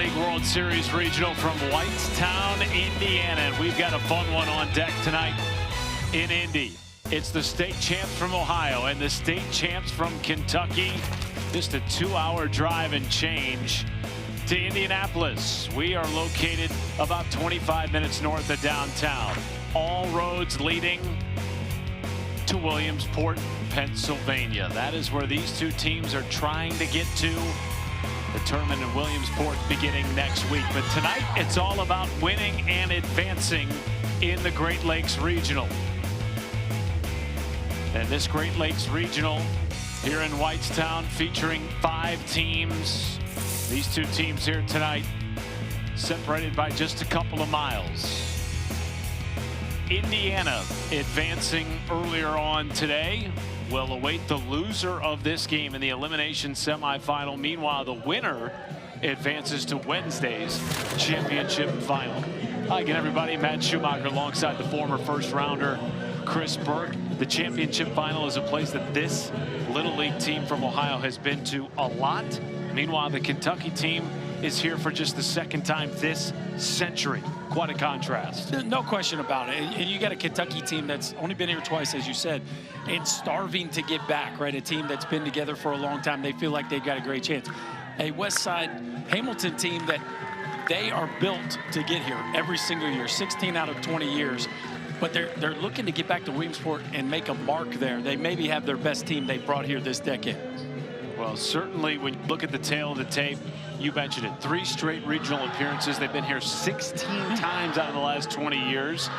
League World Series Regional from Whitestown, Indiana. And we've got a fun one on deck tonight in Indy. It's the state champs from Ohio and the state champs from Kentucky. Just a 2-hour drive and change to Indianapolis. We are located about 25 minutes north of downtown. All roads leading to Williamsport, Pennsylvania. That is where these two teams are trying to get to. The tournament in Williamsport beginning next week. But tonight, it's all about winning and advancing in the Great Lakes Regional. And this Great Lakes Regional here in Whitestown featuring 5 teams. These two teams here tonight separated by just a couple of miles. Indiana advancing earlier on today will await the loser of this game in the elimination semifinal. Meanwhile, the winner advances to Wednesday's championship final. Hi again, everybody. Matt Schumacher alongside the former first rounder Chris Burke. The championship final is a place that this Little League team from Ohio has been to a lot. Meanwhile, the Kentucky team is here for just the second time this century. Quite a contrast. No question about it. And you got a Kentucky team that's only been here twice, as you said, and starving to get back, right? A team that's been together for a long time. They feel like they've got a great chance. A West Side Hamilton team that they are built to get here every single year, 16 out of 20 years. But they're looking to get back to Williamsport and make a mark there. They maybe have their best team they brought here this decade. Well, certainly when you look at the tail of the tape, you mentioned it, 3 straight regional appearances. They've been here 16 times out of the last 20 years.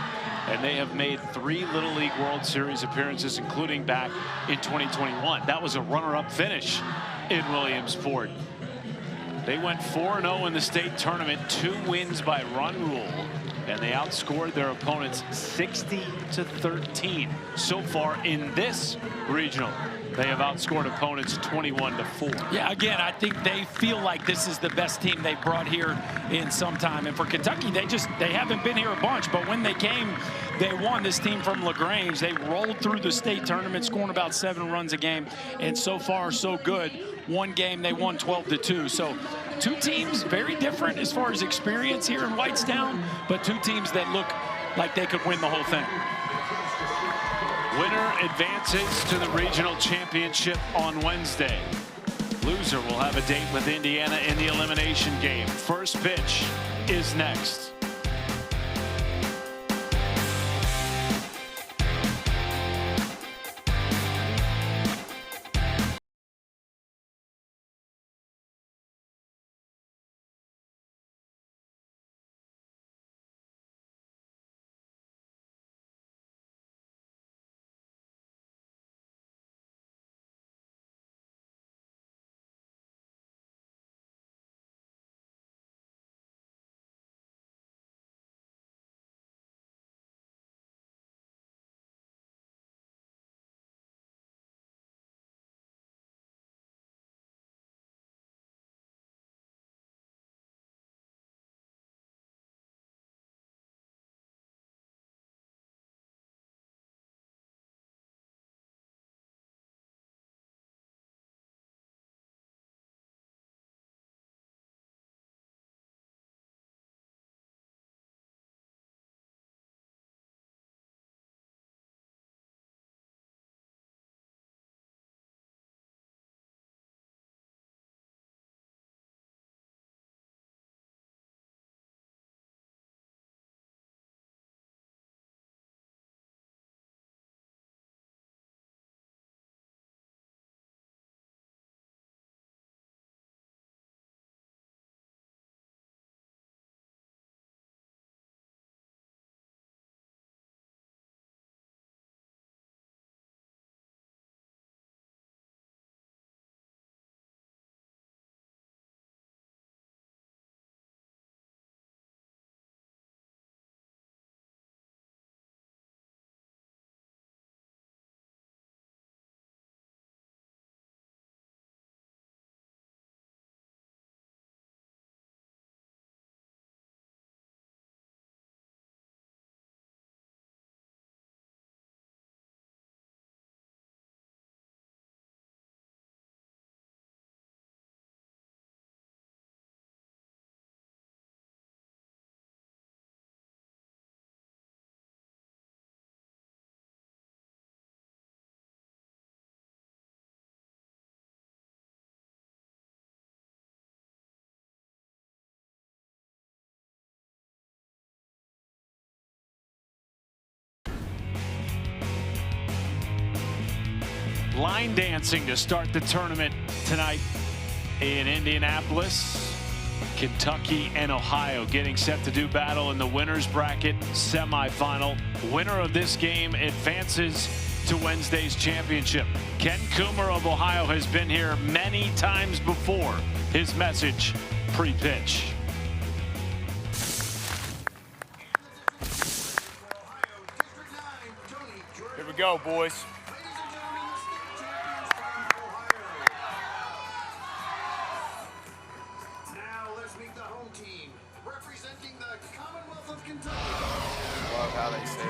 And they have made 3 Little League World Series appearances, including back in 2021. That was a runner-up finish in Williamsport. They went 4-0 in the state tournament, 2 wins by run rule. And they outscored their opponents 60-13 so far in this regional. They have outscored opponents 21-4. Yeah, again, I think they feel like this is the best team they brought here in some time. And for Kentucky, they haven't been here a bunch, but when they came, they won. This team from Grange. They rolled through the state tournament, scoring about 7 runs a game. And so far, so good. One game, they won 12-2. So 2 teams very different as far as experience here in Whitestown, but 2 teams that look like they could win the whole thing. Winner advances to the regional championship on Wednesday. Loser will have a date with Indiana in the elimination game. First pitch is next. line dancing to start the tournament tonight in Indianapolis. Kentucky and Ohio getting set to do battle in the winner's bracket semifinal. Winner of this game advances to Wednesday's championship. Ken Coomer of Ohio has been here many times before. His message pre-pitch. Here we go, boys. Now let's meet the home team, representing the Commonwealth of Kentucky. Love how they say it.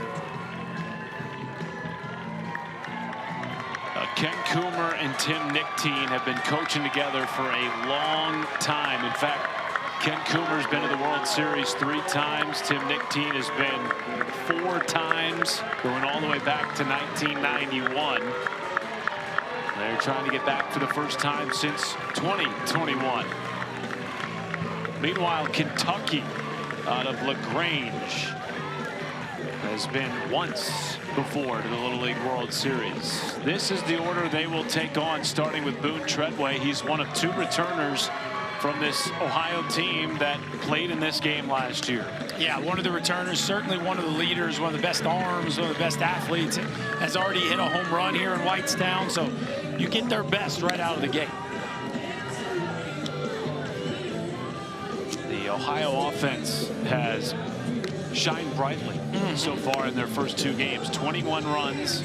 Ken Coomer and Tim Nichtine have been coaching together for a long time. In fact, Ken Coomer's been to the World Series 3 times. Tim Nichtine has been 4 times, going all the way back to 1991. They're trying to get back for the first time since 2021. Meanwhile, Kentucky out of Grange has been once before to the Little League World Series. This is the order they will take on, starting with Boone Treadway. He's one of 2 returners from this Ohio team that played in this game last year. Yeah, one of the returners, certainly one of the leaders, one of the best arms, one of the best athletes, has already hit a home run here in Whitestown, so you get their best right out of the gate. The Ohio offense has shined brightly so far in their first 2 games. 21 runs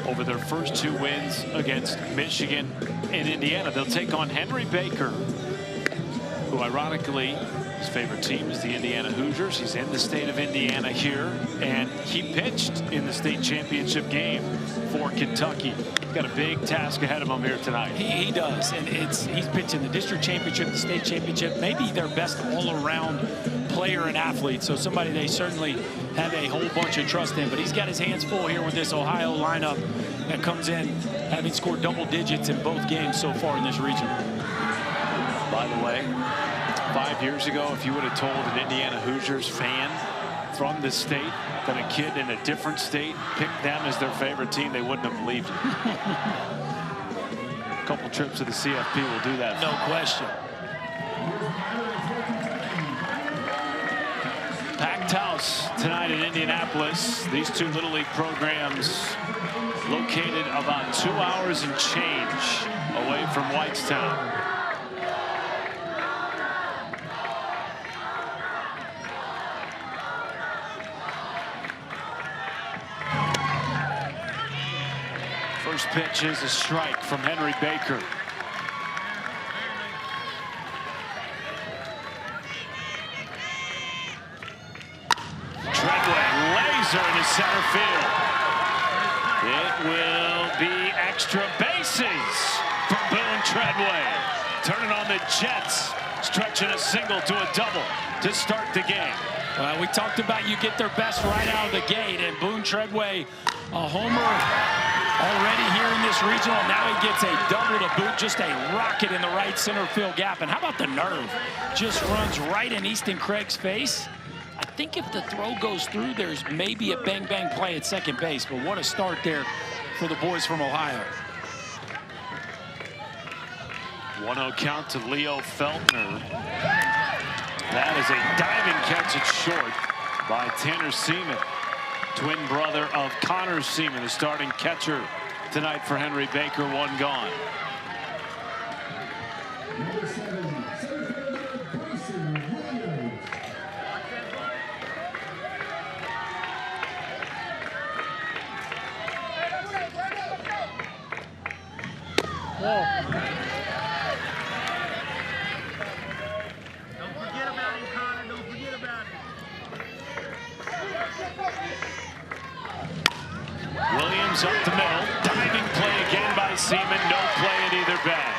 over their first 2 wins against Michigan and Indiana. They'll take on Henry Baker, who ironically his favorite team is the Indiana Hoosiers. He's in the state of Indiana here, and he pitched in the state championship game for Kentucky. Got a big task ahead of him here tonight. He does, and he's pitching the district championship, the state championship, maybe their best all-around player and athlete, so somebody they certainly have a whole bunch of trust in. But he's got his hands full here with this Ohio lineup that comes in having scored double digits in both games so far in this region. By the way, 5 years ago, if you would have told an Indiana Hoosiers fan from the state that a kid in a different state picked them as their favorite team, they wouldn't have believed it. A couple trips to the CFP will do that. No question. Packed house tonight in Indianapolis. These 2 Little League programs located about 2 hours and change away from Whitestown. First pitch is a strike from Henry Baker. Treadway, laser into center field. It will be extra bases for Boone Treadway. Turning on the Jets, stretching a single to a double to start the game. Well, we talked about you get their best right out of the gate, and Boone Treadway, a homer already here in this regional. Now he gets a double to boot, just a rocket in the right center field gap. And how about the nerve? Just runs right in Easton Craig's face. I think if the throw goes through, there's maybe a bang-bang play at second base. But what a start there for the boys from Ohio. 1-0 count to Leo Feltner. That is a diving catch at short by Tanner Seaman, twin brother of Connor Seaman, the starting catcher tonight for Henry Baker. 1 gone. Williams up the middle. Diving play again by Seaman. No play at either bag.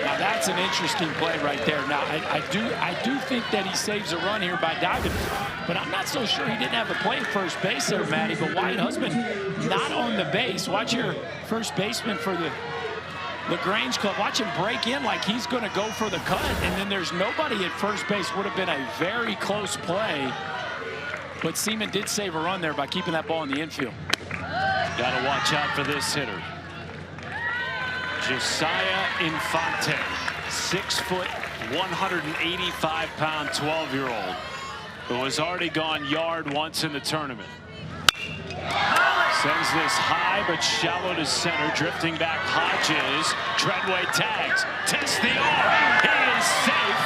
Now that's an interesting play right there. Now I do think that he saves a run here by diving, but I'm not so sure he didn't have a play at first base there, Matty. But Wyatt Husband not on the base. Watch your first baseman for the Grange club. Watch him break in like he's going to go for the cut, and then there's nobody at first base. Would have been a very close play, but Seaman did save a run there by keeping that ball in the infield. Got to watch out for this hitter. Josiah Infante, 6 foot, 185-pound 12-year-old who has already gone yard once in the tournament. Sends this high but shallow to center, drifting back Hodges. Treadway tags, tests the arm. He is safe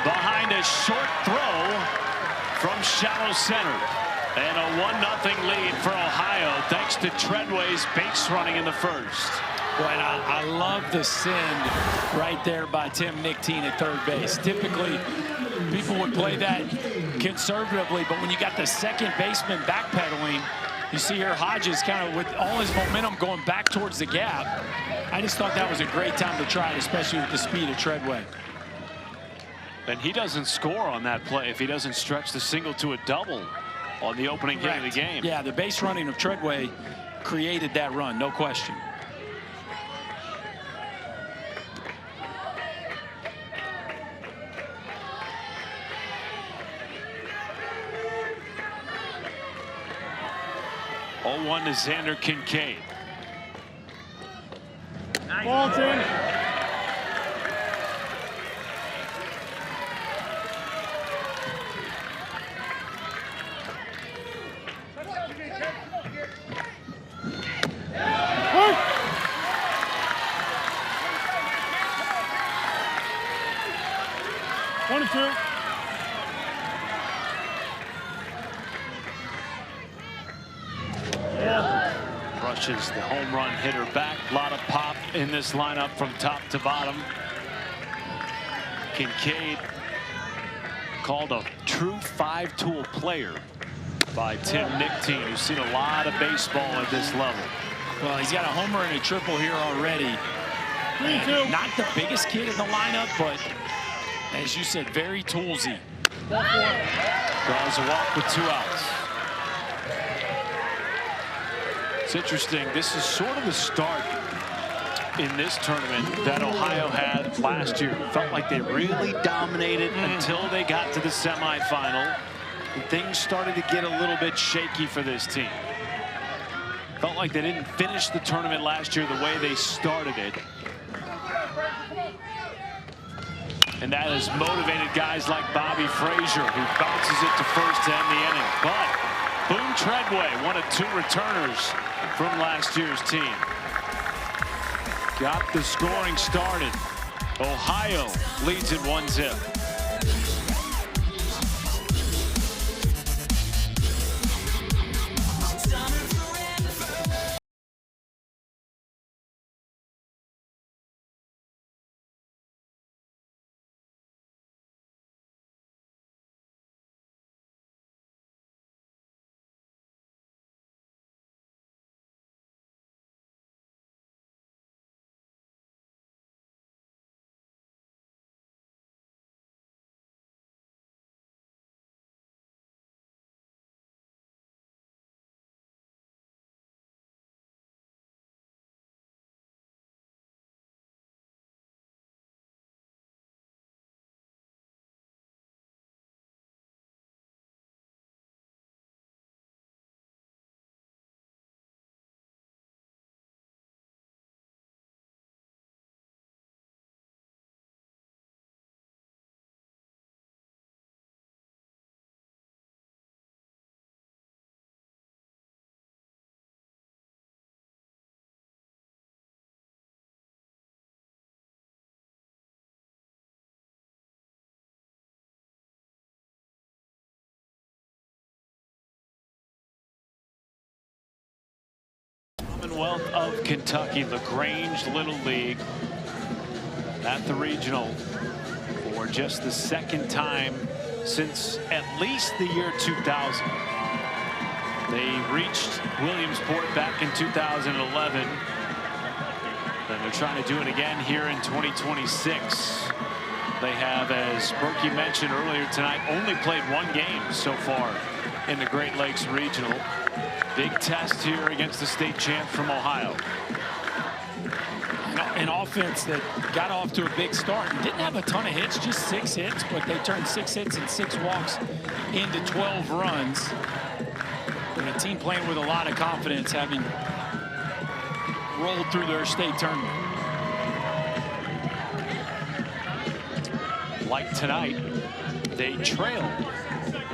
behind a short throw from shallow center. And a 1-0 lead for Ohio thanks to Treadway's base running in the first. Boy, and I love the send right there by Tim Nichtine at third base. Typically, people would play that conservatively, but when you got the second baseman backpedaling, you see here Hodges kind of with all his momentum going back towards the gap. I just thought that was a great time to try it, especially with the speed of Treadway. And he doesn't score on that play if he doesn't stretch the single to a double on the opening hit of the game. Yeah, the base running of Treadway created that run, no question. Oh, 0-1 to Xander Kincaid. Ball's in. One and two. Brushes the home run hitter back. A lot of pop in this lineup from top to bottom. Kincaid called a true 5-tool player by Tim Nichtine, who's seen a lot of baseball at this level. Well, he's got a homer and a triple here already. Not the biggest kid in the lineup, but as you said, very toolsy. Draws a walk with 2 outs. It's interesting. This is sort of the start in this tournament that Ohio had last year. Felt like they really dominated until they got to the semifinal. And things started to get a little bit shaky for this team. Felt like they didn't finish the tournament last year the way they started it. And that has motivated guys like Bobby Frazier, who bounces it to first to end the inning. But Boone Treadway, one of 2 returners from last year's team, got the scoring started. Ohio leads it 1-0. Commonwealth of Kentucky, the Grange Little League at the regional for just the 2nd time since at least the year 2000. They reached Williamsport back in 2011. And they're trying to do it again here in 2026. They have, as Berkey mentioned earlier tonight, only played 1 game so far in the Great Lakes Regional. Big test here against the state champ from Ohio. An offense that got off to a big start and didn't have a ton of hits, just 6 hits, but they turned 6 hits and 6 walks into 12 runs. And team playing with a lot of confidence, having rolled through their state tournament. Like tonight, they trailed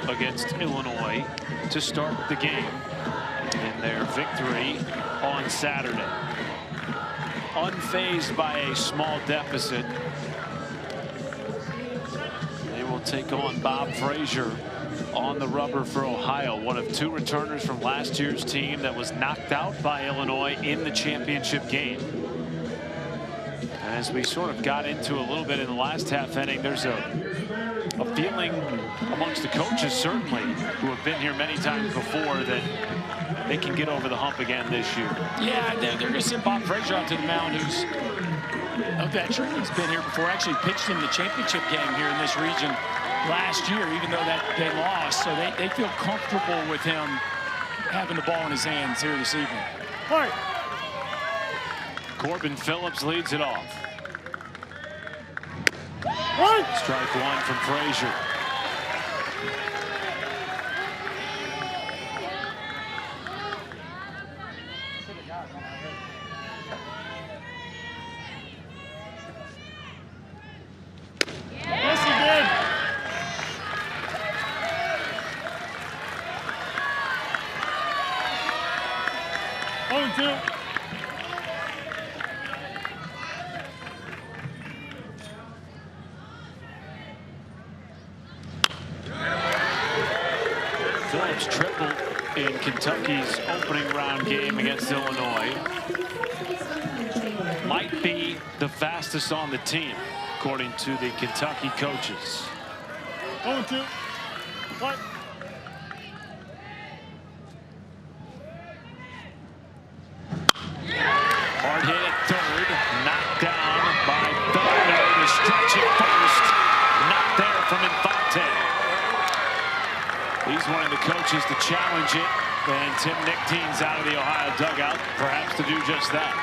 against Illinois to start the game in their victory on Saturday. Unfazed by a small deficit, they will take on Bob Frazier on the rubber for Ohio, one of 2 returners from last year's team that was knocked out by Illinois in the championship game. And as we sort of got into a little bit in the last half inning, there's a feeling amongst the coaches, certainly, who have been here many times before, that they can get over the hump again this year. Yeah, they're going to send Bob Frazier out to the mound, who's a veteran. He's been here before, actually pitched in the championship game here in this region last year, even though that they lost. So they feel comfortable with him having the ball in his hands here this evening. All right. Corbin Phillips leads it off. Right. Strike 1 from Frazier. Yes, he did. Oh, 2. Phillips tripled in Kentucky's opening round game against Illinois. Might be the fastest on the team, according to the Kentucky coaches. 0-2. What? Hard hit at third, knocked down by Felder to stretch it first. Not there from Infante. He's wanting the coaches to challenge it, and Tim Nichtein's out of the Ohio dugout, perhaps to do just that.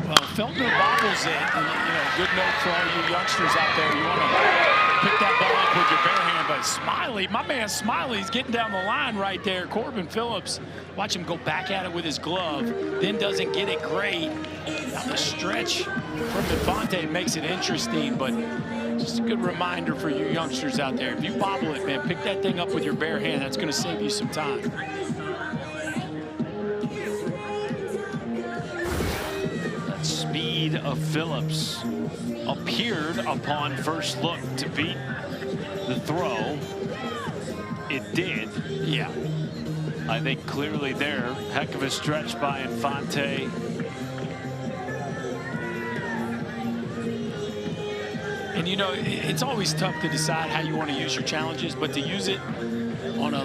Well, Felder bobbles it, and good note for all you youngsters out there. You want to pick that ball up with your bare hand, but Smiley, my man Smiley's getting down the line right there. Corbin Phillips, watch him go back at it with his glove, then doesn't get it great. Down the stretch from Infante makes it interesting, but just a good reminder for you youngsters out there. If you bobble it, man, pick that thing up with your bare hand. That's going to save you some time. That speed of Phillips appeared upon first look to beat the throw. It did. Yeah. I think clearly there. Heck of a stretch by Infante. And it's always tough to decide how you want to use your challenges, but to use it on a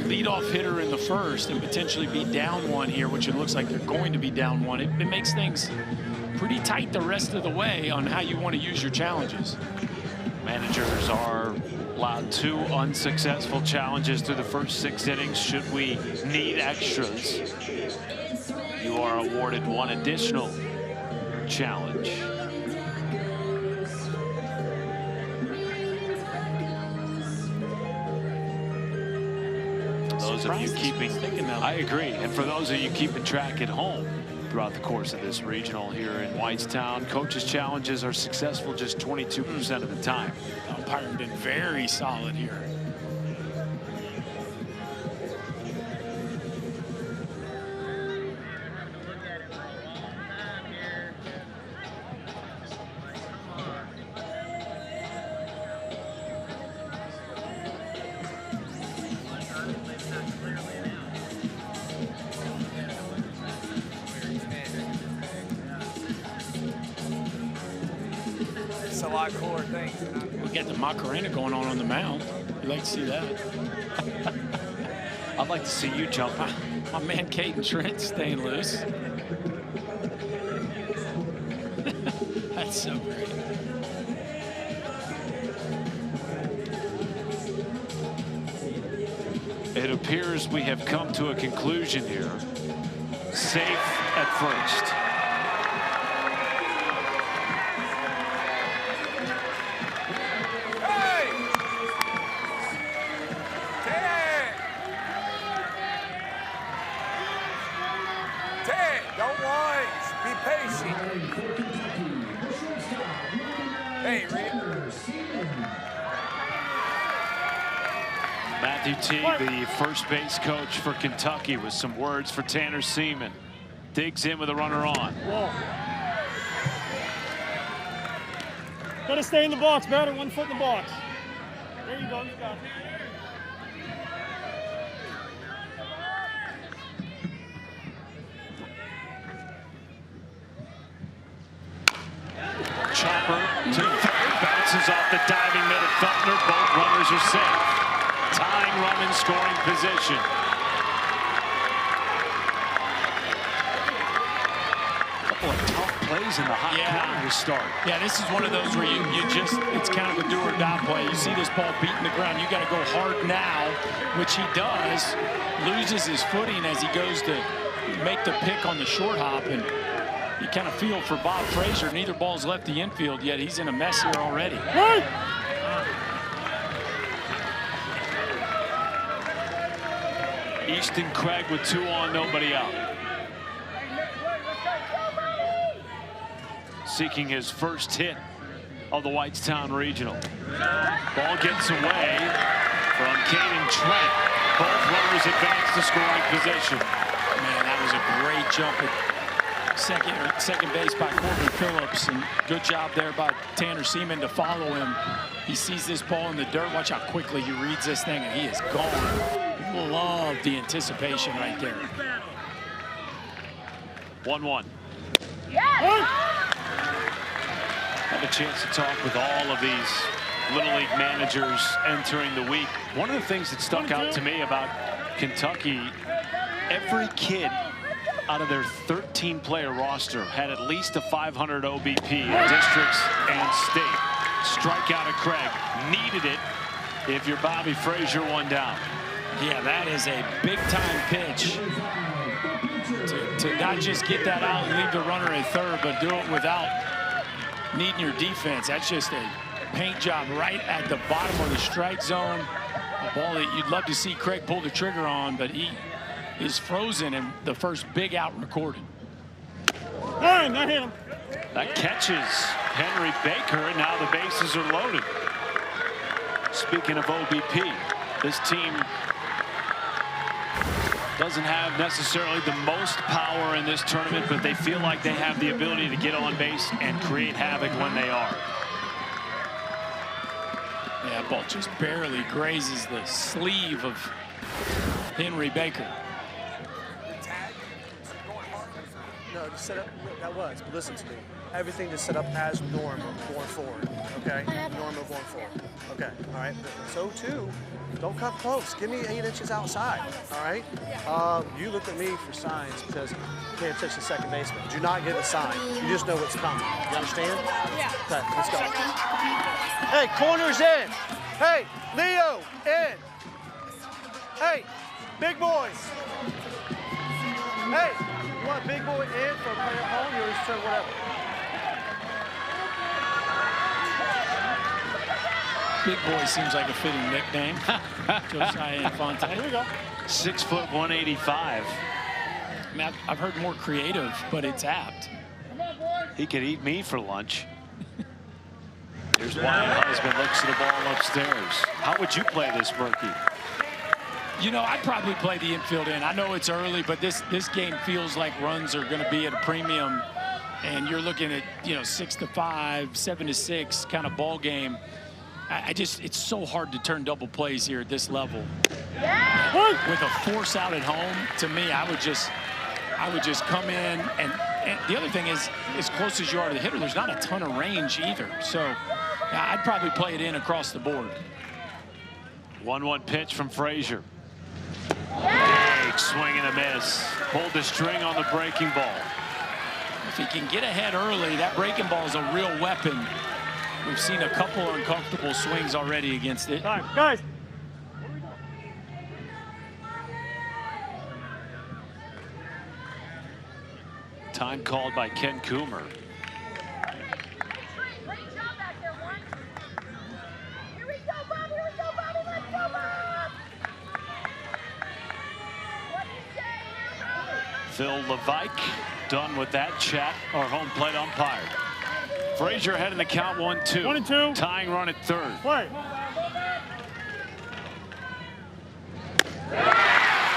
leadoff hitter in the first and potentially be down 1 here, which it looks like they're going to be down 1, it makes things pretty tight the rest of the way on how you want to use your challenges. Managers are allowed 2 unsuccessful challenges through the first 6 innings. Should we need extras, you are awarded 1 additional challenge. Those of you keeping, I agree, and for those of you keeping track at home throughout the course of this regional here in Whitestown, coaches' challenges are successful just 22% of the time. Umpiring been very solid here. It's a lot cooler thing. We got the Macarena going on the mound. You'd like to see that. I'd like to see you jump. My man Caden Trent staying loose. That's so great. It appears we have come to a conclusion here. Safe at first. Hey! Hey, Reed. Matthew T, the first base coach for Kentucky, with some words for Tanner Seaman. Digs in with a runner on. Whoa. Gotta stay in the box, batter. 1 foot in the box. There you go. You got it. Chopper to third, bounces off the diving middle Feltner. Both runners are safe. Tying run in scoring position. Couple of tough plays in the hot corner to start. Yeah, this is one of those where you just, it's kind of a do or die play. You see this ball beating the ground. You got to go hard now, which he does. Loses his footing as he goes to make the pick on the short hop. And you kind of feel for Bob Frazier. Neither ball's left the infield yet. He's in a mess here already. Right. Easton Craig with 2 on, nobody out. Seeking his first hit of the Whitestown Regional. Ball gets away from Caden Trent. Both runners advance to scoring position. Man, that was a great jump at second base by Corbin Phillips, and good job there by Tanner Seaman to follow him. He sees this ball in the dirt. Watch how quickly he reads this thing, and he is gone. Love the anticipation right there. 1-1. Right. Have a chance to talk with all of these Little League managers entering the week. One of the things that stuck out to me about Kentucky, every kid out of their 13-player roster had at least a 500 OBP in districts and state. Strikeout of Craig. Needed it if you're Bobby Frazier, 1 down. Yeah, that is a big-time pitch. To not just get that out and leave the runner at third, but do it without needing your defense. That's just a paint job right at the bottom of the strike zone. A ball that you'd love to see Craig pull the trigger on, but he is frozen and the first big out recorded. Fine, that hit him. That catches Henry Baker, and now the bases are loaded. Speaking of OBP, this team doesn't have necessarily the most power in this tournament, but they feel like they have the ability to get on base and create havoc when they are. Yeah, that ball just barely grazes the sleeve of Henry Baker. No, just set up, that was, but listen to me. Everything just set up as normal going forward, okay? Normal going forward. Okay, all right? So, too, don't cut close. Give me 8 inches outside, all right? You look at me for signs because you pay attention to second baseman. Do not get a sign. You just know what's coming. You understand? Yeah. Okay, let's go. Hey, corner's in. Hey, Leo, in. Hey, big boys. Hey, you want big boy in for play at home? You just whatever. Big boy seems like a fitting nickname. Josiah Infante. Here we go. 6 foot 185. I mean, I've heard more creative, but it's apt. He could eat me for lunch. Here's Wyatt Husband, looks at the ball upstairs. How would you play this, Berkey? You know, I'd probably play the infield in. I know it's early, but this game feels like runs are going to be at a premium, and you're looking at, 6-5, 7-6 kind of ball game. It's so hard to turn double plays here at this level. Yeah. With a force out at home, to me, I would just come in, and the other thing is, as close as you are to the hitter, there's not a ton of range either. So I'd probably play it in across the board. 1-1 pitch from Frazier. Big swing and a miss. Pulled the string on the breaking ball. If he can get ahead early, that breaking ball is a real weapon. We've seen a couple uncomfortable swings already against it. Time, guys. Time called by Ken Coomer. Great job back there, one. Here we go, Bob. Here we go, Bobby. Let's go, Bob. What do you say here, Bob? Phil Levike done with that chat. Our home plate umpire. Frazier ahead in the count 1-2. 1-2. Tying run at third. Play.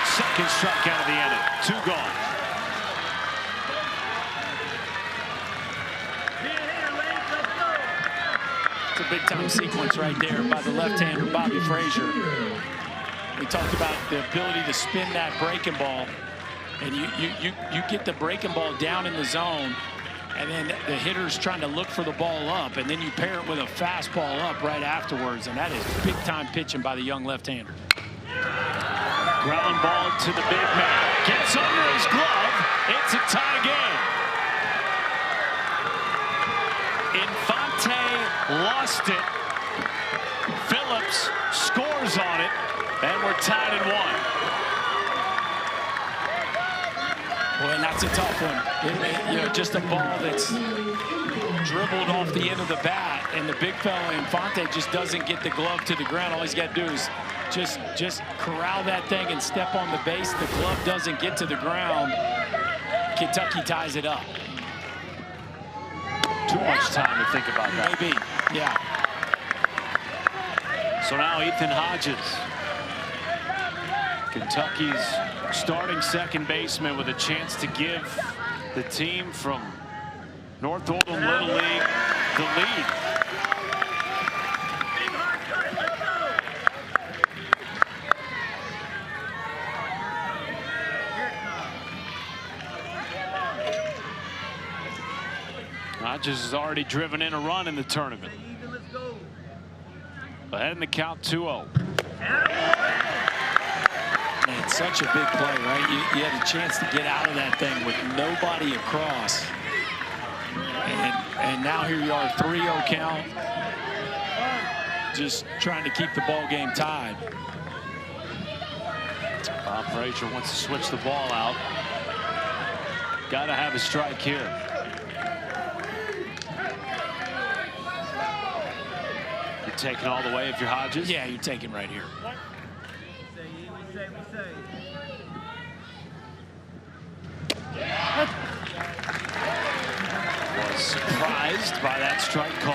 Second strikeout of the inning. 2 gone. It's a big-time sequence right there by the left-hander, Bobby Frazier. We talked about the ability to spin that breaking ball, and you get the breaking ball down in the zone, and then the hitter's trying to look for the ball up, and then you pair it with a fastball up right afterwards, and that is big-time pitching by the young left-hander. Ground ball to the big man. Gets under his glove. It's a tie game. Infante lost it. Phillips scores on it, and we're tied at 1. Well, and that's a tough one. You know, just a ball that's dribbled off the end of the bat, and the big fella Infante just doesn't get the glove to the ground. All he's got to do is just corral that thing and step on the base. The glove doesn't get to the ground. Kentucky ties it up. Too much time to think about that. Maybe, yeah. So now Ethan Hodges, Kentucky's starting second baseman, with a chance to give the team from North Oldham Little League the lead. Hodges has already driven in a run in the tournament. Ahead in the count 2-0. Man, such a big play, right? You had a chance to get out of that thing with nobody across. And now here you are, 3-0 count. Just trying to keep the ball game tied. Bob Frazier wants to switch the ball out. Got to have a strike here. You're taking all the way if you're Hodges? Yeah, you're taking right here. Was surprised by that strike call.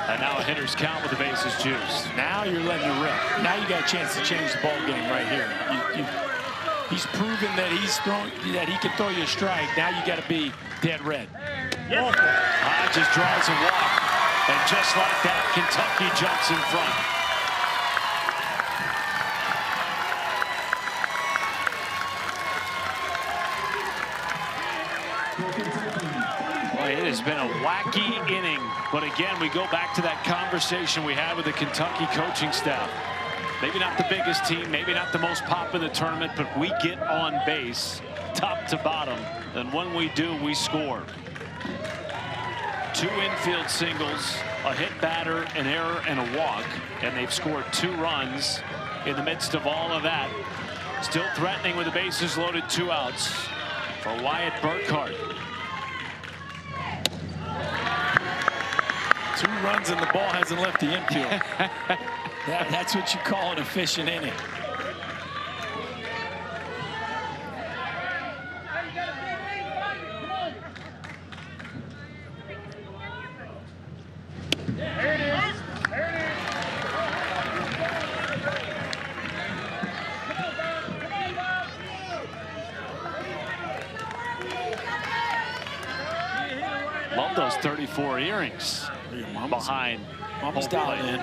And now a hitter's count with the bases juiced. Now you're letting it rip. Now you got a chance to change the ball game right here. He's proven that he can throw you a strike. Now you got to be dead red. Hodges draws a walk, and just like that, Kentucky jumps in front. Well, it has been a wacky inning, but again, we go back to that conversation we had with the Kentucky coaching staff. Maybe not the biggest team, maybe not the most pop in the tournament, but we get on base top to bottom, and when we do, we score. 2 infield singles, a hit batter, an error, and a walk, and they've scored 2 runs in the midst of all of that. Still threatening with the bases loaded, 2 outs for Wyatt Burkhart. 2 runs and the ball hasn't left the infield. That's what you call an efficient inning. Love those 34 earrings behind Mama's dialed in.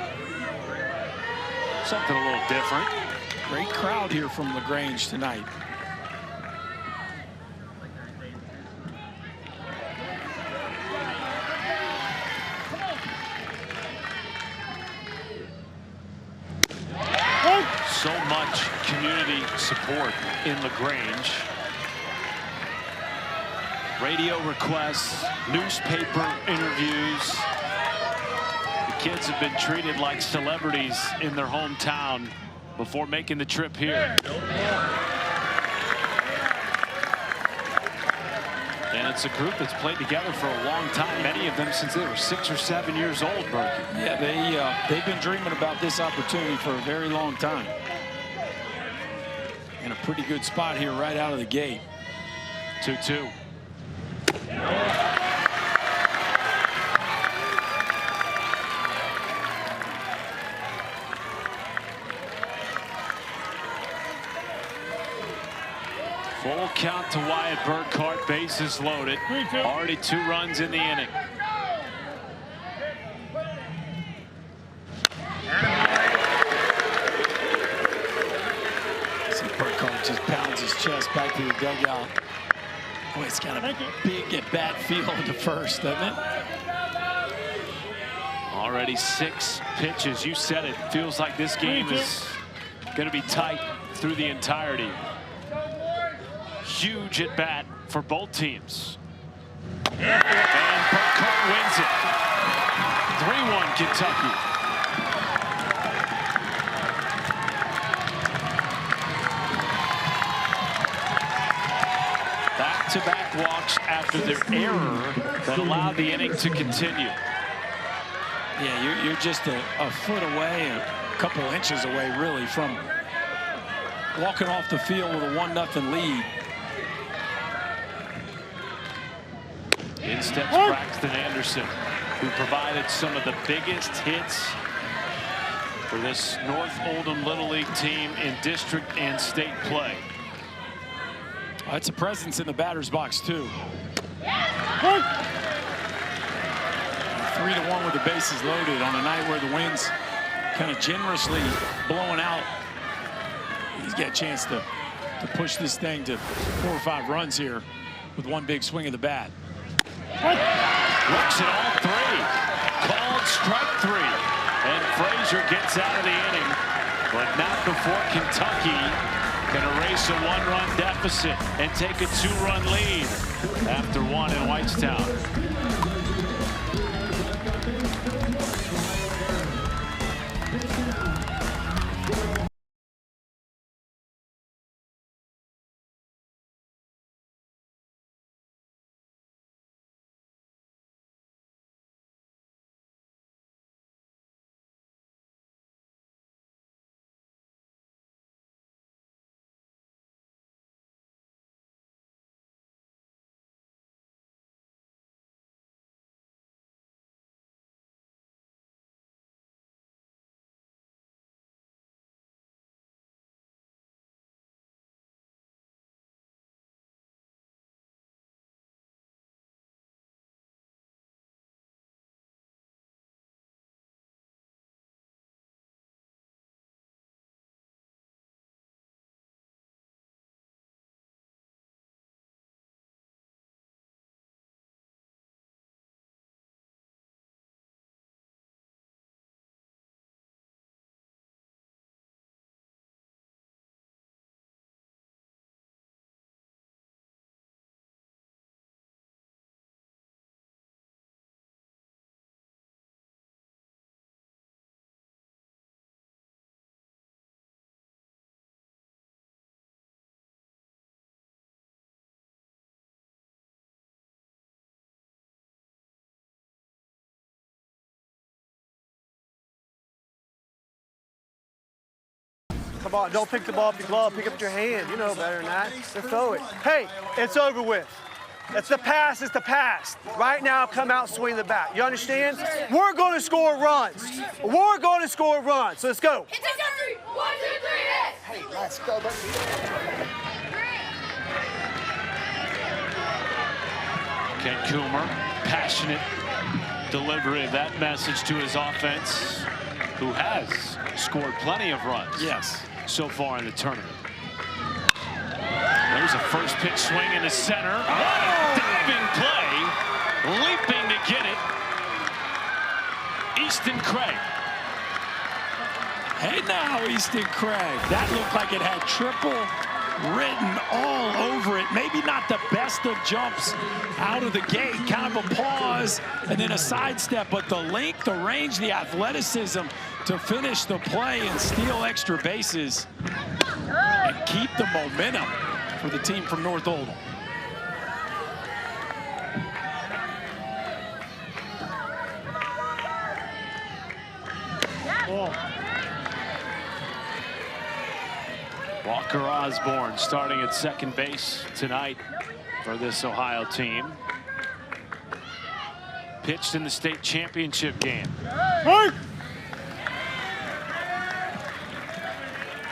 Something a little different. Great crowd here from LaGrange tonight. So much community support in LaGrange. Radio requests, newspaper interviews. The kids have been treated like celebrities in their hometown before making the trip here. And it's a group that's played together for a long time, many of them since they were 6 or 7 years old, Berkey. Yeah, they've been dreaming about this opportunity for a very long time. In a pretty good spot here right out of the gate. 2-2. Full count to Wyatt Burkhart, bases loaded. Already 2 runs in the inning. See Burkhart just pounds his chest back to the dugout. Boy, it's got a big at-bat feel to first, doesn't it? Already 6 pitches. You said it. Feels like this game is going to be tight through the entirety. Huge at bat for both teams. And Burkhart wins it. 3-1 Kentucky. Back-to-back walks after their error that allowed the inning to continue. Yeah, you're just a foot away, a couple inches away, really, from walking off the field with a 1-0 lead. In steps Braxton Anderson, who provided some of the biggest hits for this North Oldham Little League team in district and state play. That's a presence in the batter's box, too. 3-1 with the bases loaded on a night where the wind's kind of generously blowing out. He's got a chance to push this thing to 4 or 5 runs here with one big swing of the bat. Looks at all 3. Called strike 3. And Frazier gets out of the inning, but not before Kentucky can erase a 1-run deficit and take a 2-run lead after 1 in Whitestown. Come on, don't pick the ball up your glove, pick up your hand. You know better than that. Just throw it. Hey, it's over with. It's the past, it's the past. Right now, come out, swing the bat. You understand? We're going to score runs. We're going to score runs. So let's go. 1, 2, 3, hit! Hey, let's go, buddy. Ken Coomer, passionate delivery of that message to his offense, who has scored plenty of runs. Yes. So far in the tournament. There's a first pitch swing into center. Oh! Diving play, leaping to get it. Easton Craig. Hey now, Easton Craig. That looked like it had triple written all over it. Maybe not the best of jumps out of the gate. Kind of a pause and then a sidestep, but the length, the range, the athleticism to finish the play and steal extra bases and keep the momentum for the team from North Oldham. Walker Osborne starting at second base tonight for this Ohio team. pitched in the state championship game. Hey!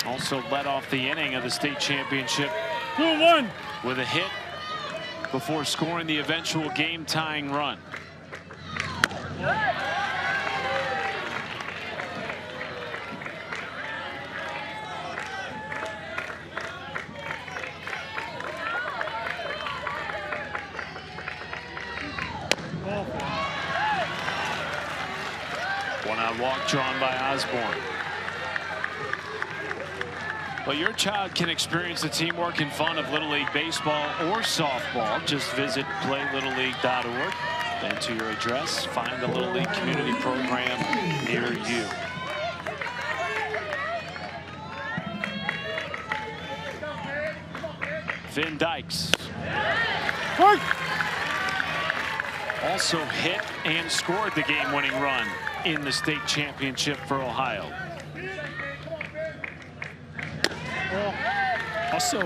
Also led off the inning of the state championship 2-1. with a hit before scoring the eventual game-tying run. One-out walk drawn by Osborne. Well, your child can experience the teamwork and fun of Little League baseball or softball. Just visit playlittleleague.org. Enter your address. Find a Little League community program near you. Finn Dykes also hit and scored the game-winning run in the state championship for Ohio. Also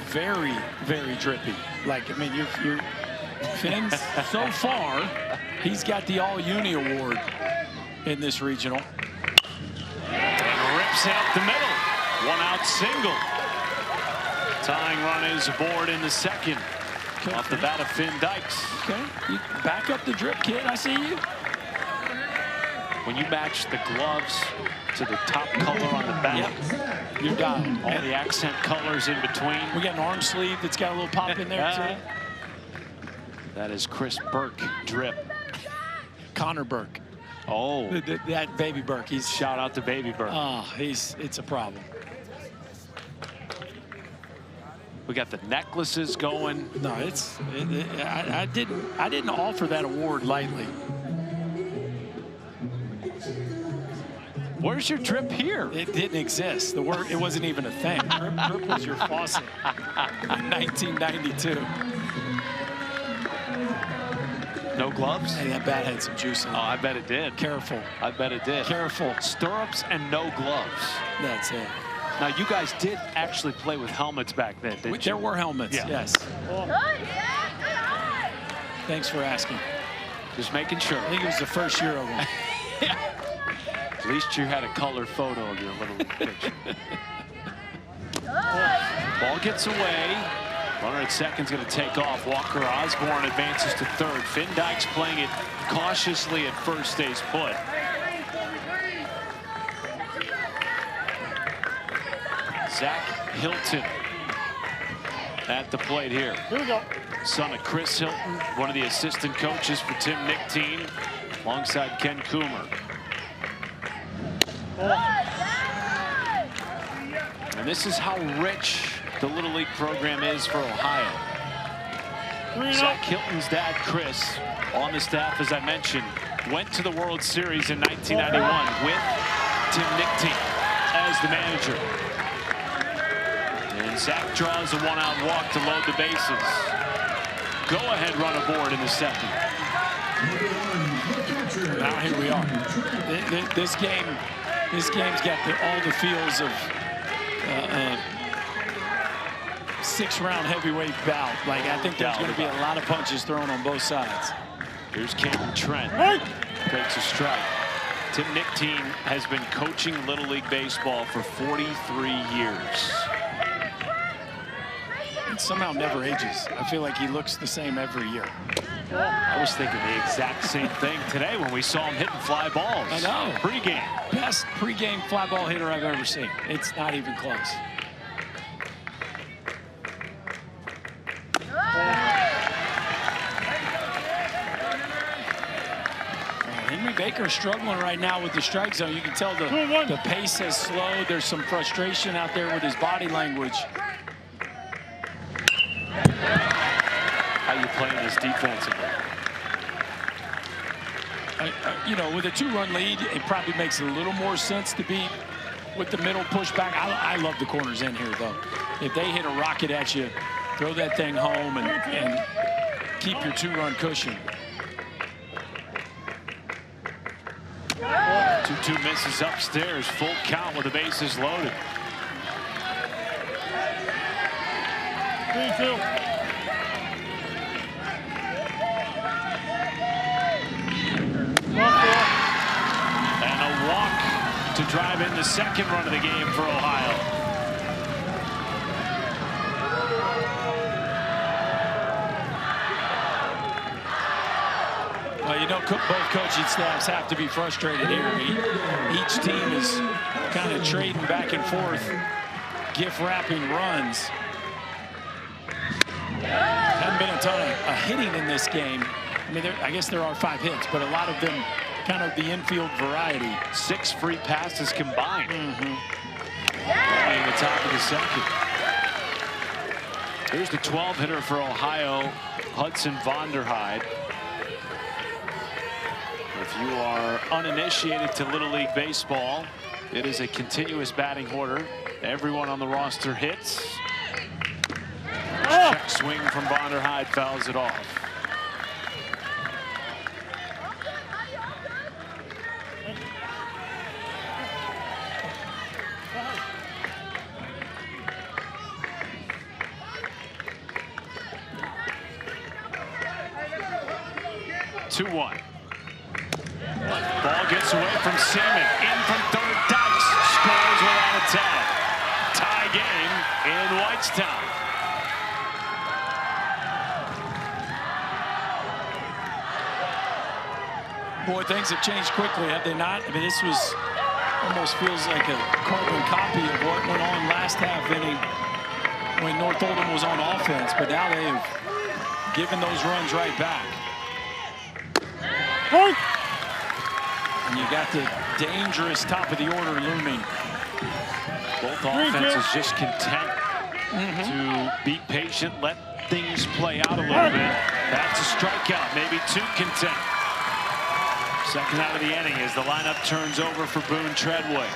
very, very drippy. Like, I mean, you're Finn's so far, he's got the All-Uni award in this regional. And rips it up the middle. One-out single. Tying run is aboard in the second. Okay. Off the bat of Finn Dykes. Okay, you back up the drip, kid. I see you. When you match the gloves to the top color on the back, yep. You're done. All the accent colors in between. We got an arm sleeve that's got a little pop in there, too. That is Chris Burke drip. Connor Burke. Oh. That baby Burke. He's shout out to baby Burke. Oh, it's a problem. We got the necklaces going. No, I didn't offer that award lightly. Where's your drip here? It didn't exist. It wasn't even a thing. Drip was your faucet in 1992. No gloves? Hey, that bat had some juice in it. Oh, I bet it did. Careful. I bet it did. Careful. Stirrups and no gloves. That's it. Now, you guys did actually play with helmets back then, didn't you? There were helmets, yeah. Yes. Thanks for asking. Just making sure. I think it was the first year of them. Yeah. At least you had a color photo of your little picture. Ball gets away. Runner at second's going to take off. Walker Osborne advances to third. Finn Dykes playing it cautiously at first, stays put. Zach Hilton at the plate here. Here we go. Son of Chris Hilton, one of the assistant coaches for Tim Nichtine, alongside Ken Coomer. And this is how rich the Little League program is for Ohio. Zach Hilton's dad, Chris, on the staff, as I mentioned, went to the World Series in 1991 with Tim Nichtine as the manager. And Zach draws a one-out walk to load the bases. Go-ahead run aboard in the second. Now here we are. This game's got all the feels of six-round heavyweight bout. Like, I think there's going to be a lot of punches thrown on both sides. Here's Cameron Trent. Takes a strike. Tim Nichtine has been coaching Little League Baseball for 43 years. And somehow never ages. I feel like he looks the same every year. I was thinking the exact same thing today when we saw him hitting fly balls. I know. Pre-game. Best pre-game fly ball hitter I've ever seen. It's not even close. Henry Baker struggling right now with the strike zone. You can tell the pace has slowed. There's some frustration out there with his body language. How you playing this defensively? You know, with a two-run lead, it probably makes a little more sense to be with the middle pushback. I love the corners in here, though. If they hit a rocket at you, throw that thing home and keep your two-run cushion. 2-2 misses upstairs. Full count with the bases loaded. 3-2. to drive in the second run of the game for Ohio. Well, you know, both coaching staffs have to be frustrated here. Each team is kind of trading back and forth, gift wrapping runs. Hasn't been a ton of hitting in this game. I mean, I guess there are 5 hits, but a lot of them kind of the infield variety. 6 free passes combined. In the top of the second. Here's the 12 hitter for Ohio, Hudson Vonderhyde. If you are uninitiated to Little League Baseball, it is a continuous batting order. Everyone on the roster hits. Check swing from Vonderhyde fouls it off. Two one. Ball gets away from Seaman. In from third, Dice scores without a tag. Tie game in Whitestown. Boy, things have changed quickly, have they not? I mean, this was almost feels like a carbon copy of what went on last half inning when North Oldham was on offense, but now they have given those runs right back. And you got the dangerous top of the order looming. Both offenses just content to be patient, let things play out a little bit. That's a strikeout, maybe 2 content. Second out of the inning as the lineup turns over for Boone Treadway.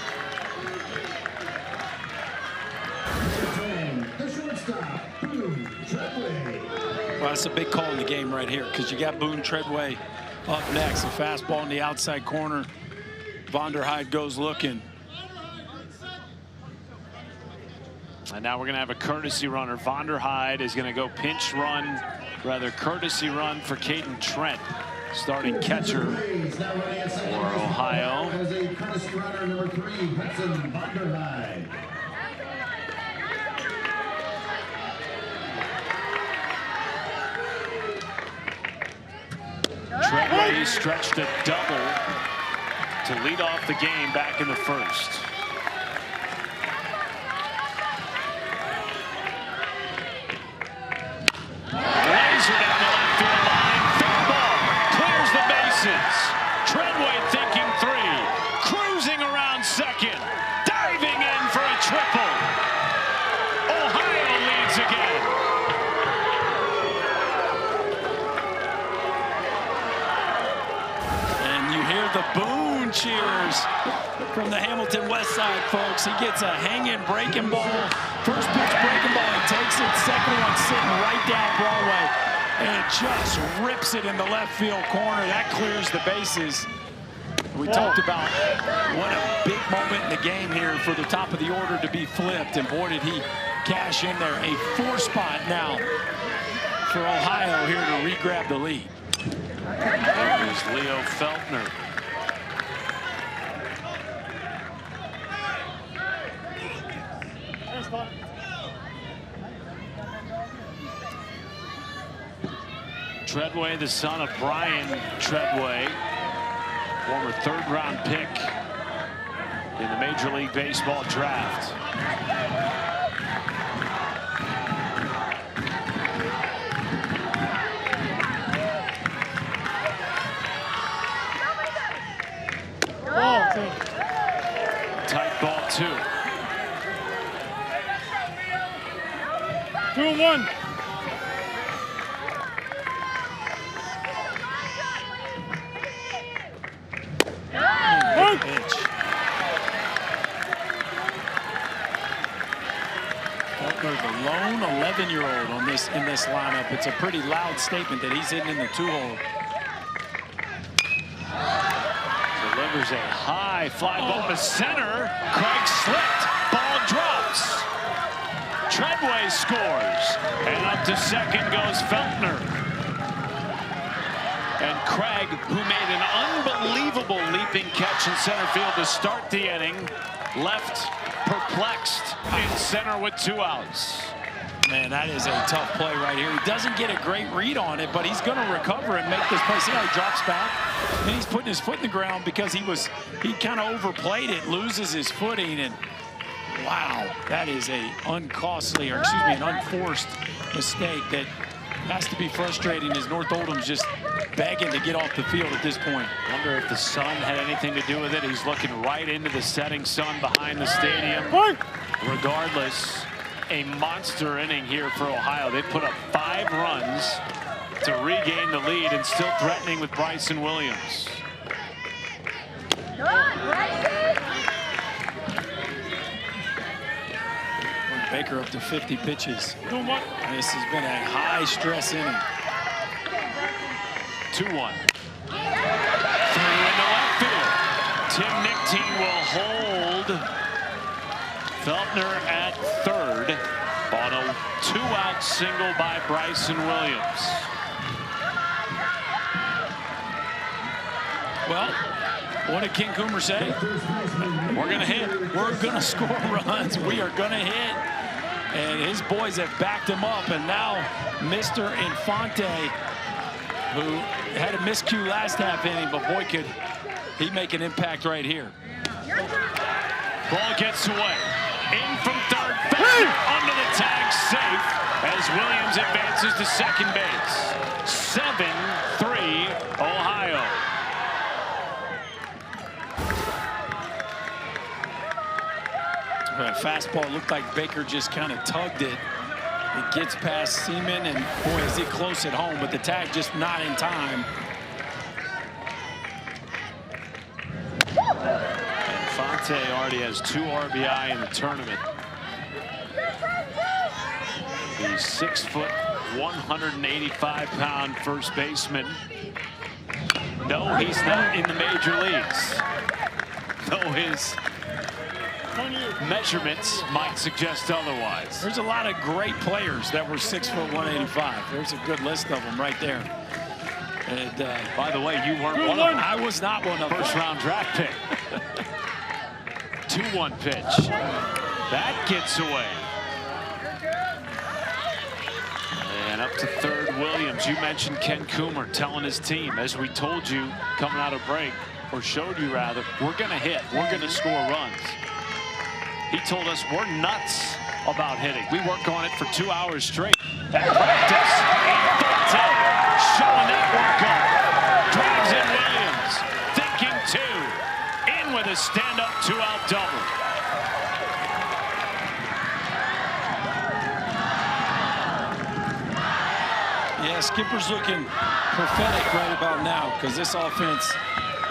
Well, that's a big call in the game right here because you got Boone Treadway up next. A fastball in the outside corner. Vonderhyde goes looking. And now we're going to have a courtesy runner. Vonderhyde is going to go pinch run, rather courtesy run for Caden Trent, starting catcher for Ohio. As a courtesy runner, number 3, Hudson Vonderhyde. Treadway stretched a double to lead off the game back in the first. Laser down the left field line. Fair ball. Clears the bases. Treadway thinking 3. Cruising around second. Diving in for a triple. Ohio leads again. And you hear the Boone cheers from the Hamilton West Side, folks. He gets a hanging breaking ball. First pitch breaking ball, he takes it. Second one sitting right down Broadway. And just rips it in the left field corner. That clears the bases. We talked about what a big moment in the game here for the top of the order to be flipped. And boy, did he cash in there. A 4 spot now for Ohio here to re-grab the lead. There's Leo Feltner. Treadway, the son of Brian Treadway, former 3rd-round pick in the Major League Baseball draft. Tight ball 2. 2-1. Pitch. Feltner, the lone 11-year-old in this lineup. It's a pretty loud statement that he's hitting in the 2-hole. Delivers a high fly ball to center. Craig slipped. Ball drops. Treadway scores. And up to second goes Feltner. And Craig, who made an unbelievable leaping catch in center field to start the inning, left perplexed in center with 2 outs. Man, that is a tough play right here. He doesn't get a great read on it, but he's going to recover and make this play. See how he drops back? And he's putting his foot in the ground because he kind of overplayed it, loses his footing, and wow, that is an uncostly, or excuse me, an unforced mistake that has to be frustrating as North Oldham's just begging to get off the field at this point. Wonder if the sun had anything to do with it. He's looking right into the setting sun behind the stadium. Regardless, a monster inning here for Ohio. They put up 5 runs to regain the lead and still threatening with Bryson Williams. Come on, Bryson! Baker up to 50 pitches. Doing what? This has been a high-stress inning. 2-1. Through into left field. Tim Nichtine will hold Feltner at third on a 2-out single by Bryson Williams. Well, what did King Coomer say? We're going to hit. We're going to score runs. We are going to hit. And his boys have backed him up. And now Mr. Infante, who had a miscue last half inning, but boy, could he make an impact right here. Ball gets away. In from third. Under the tag, safe as Williams advances to second base. 7-3 Ohio. That fastball looked like Baker just kind of tugged it. It gets past Seaman, and boy, is he close at home, but the tag just not in time. Infante already has 2 RBI in the tournament. The 6-foot, 185-pound first baseman. No, he's not in the major leagues. Though his measurements might suggest otherwise. There's a lot of great players that were 6', 185. There's a good list of them right there. And by the way, you weren't one of them. I was not one of them. First-round draft pick. 2-1 pitch. That gets away. And up to third, Williams. You mentioned Ken Coomer telling his team, as we told you coming out of break, or showed you rather, we're going to hit. We're going to score runs. He told us we're nuts about hitting. We work on it for 2 hours straight. At practice, Infante showing that work on. Drives in Williams, thinking 2. In with a stand-up 2-out double. Yeah, Skipper's looking prophetic right about now because this offense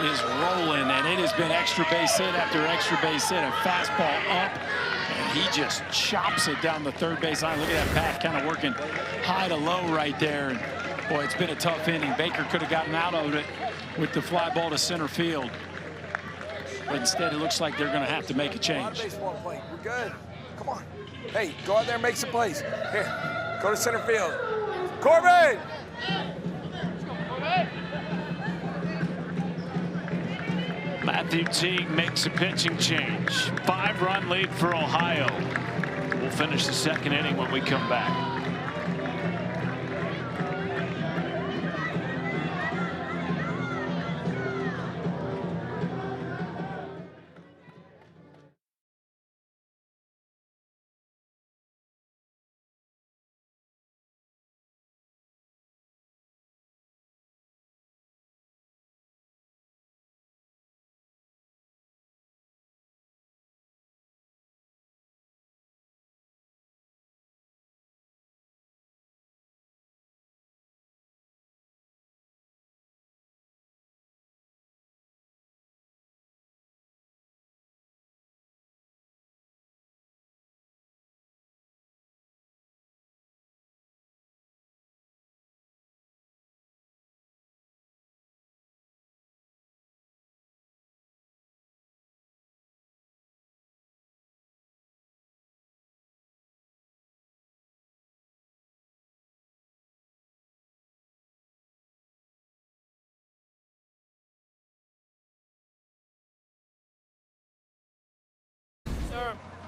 is rolling, and it has been extra base hit after extra base hit. A fastball up, and he just chops it down the third base line. Look at that bat kind of working high to low right there. And boy, it's been a tough inning. Baker could have gotten out of it with the fly ball to center field. But instead, it looks like they're going to have to make a change. Baseball play. We're good. Come on. Hey, go out there and make some plays. Here, go to center field. Corbin! Matthew Teague makes a pitching change. 5-run lead for Ohio. We'll finish the second inning when we come back.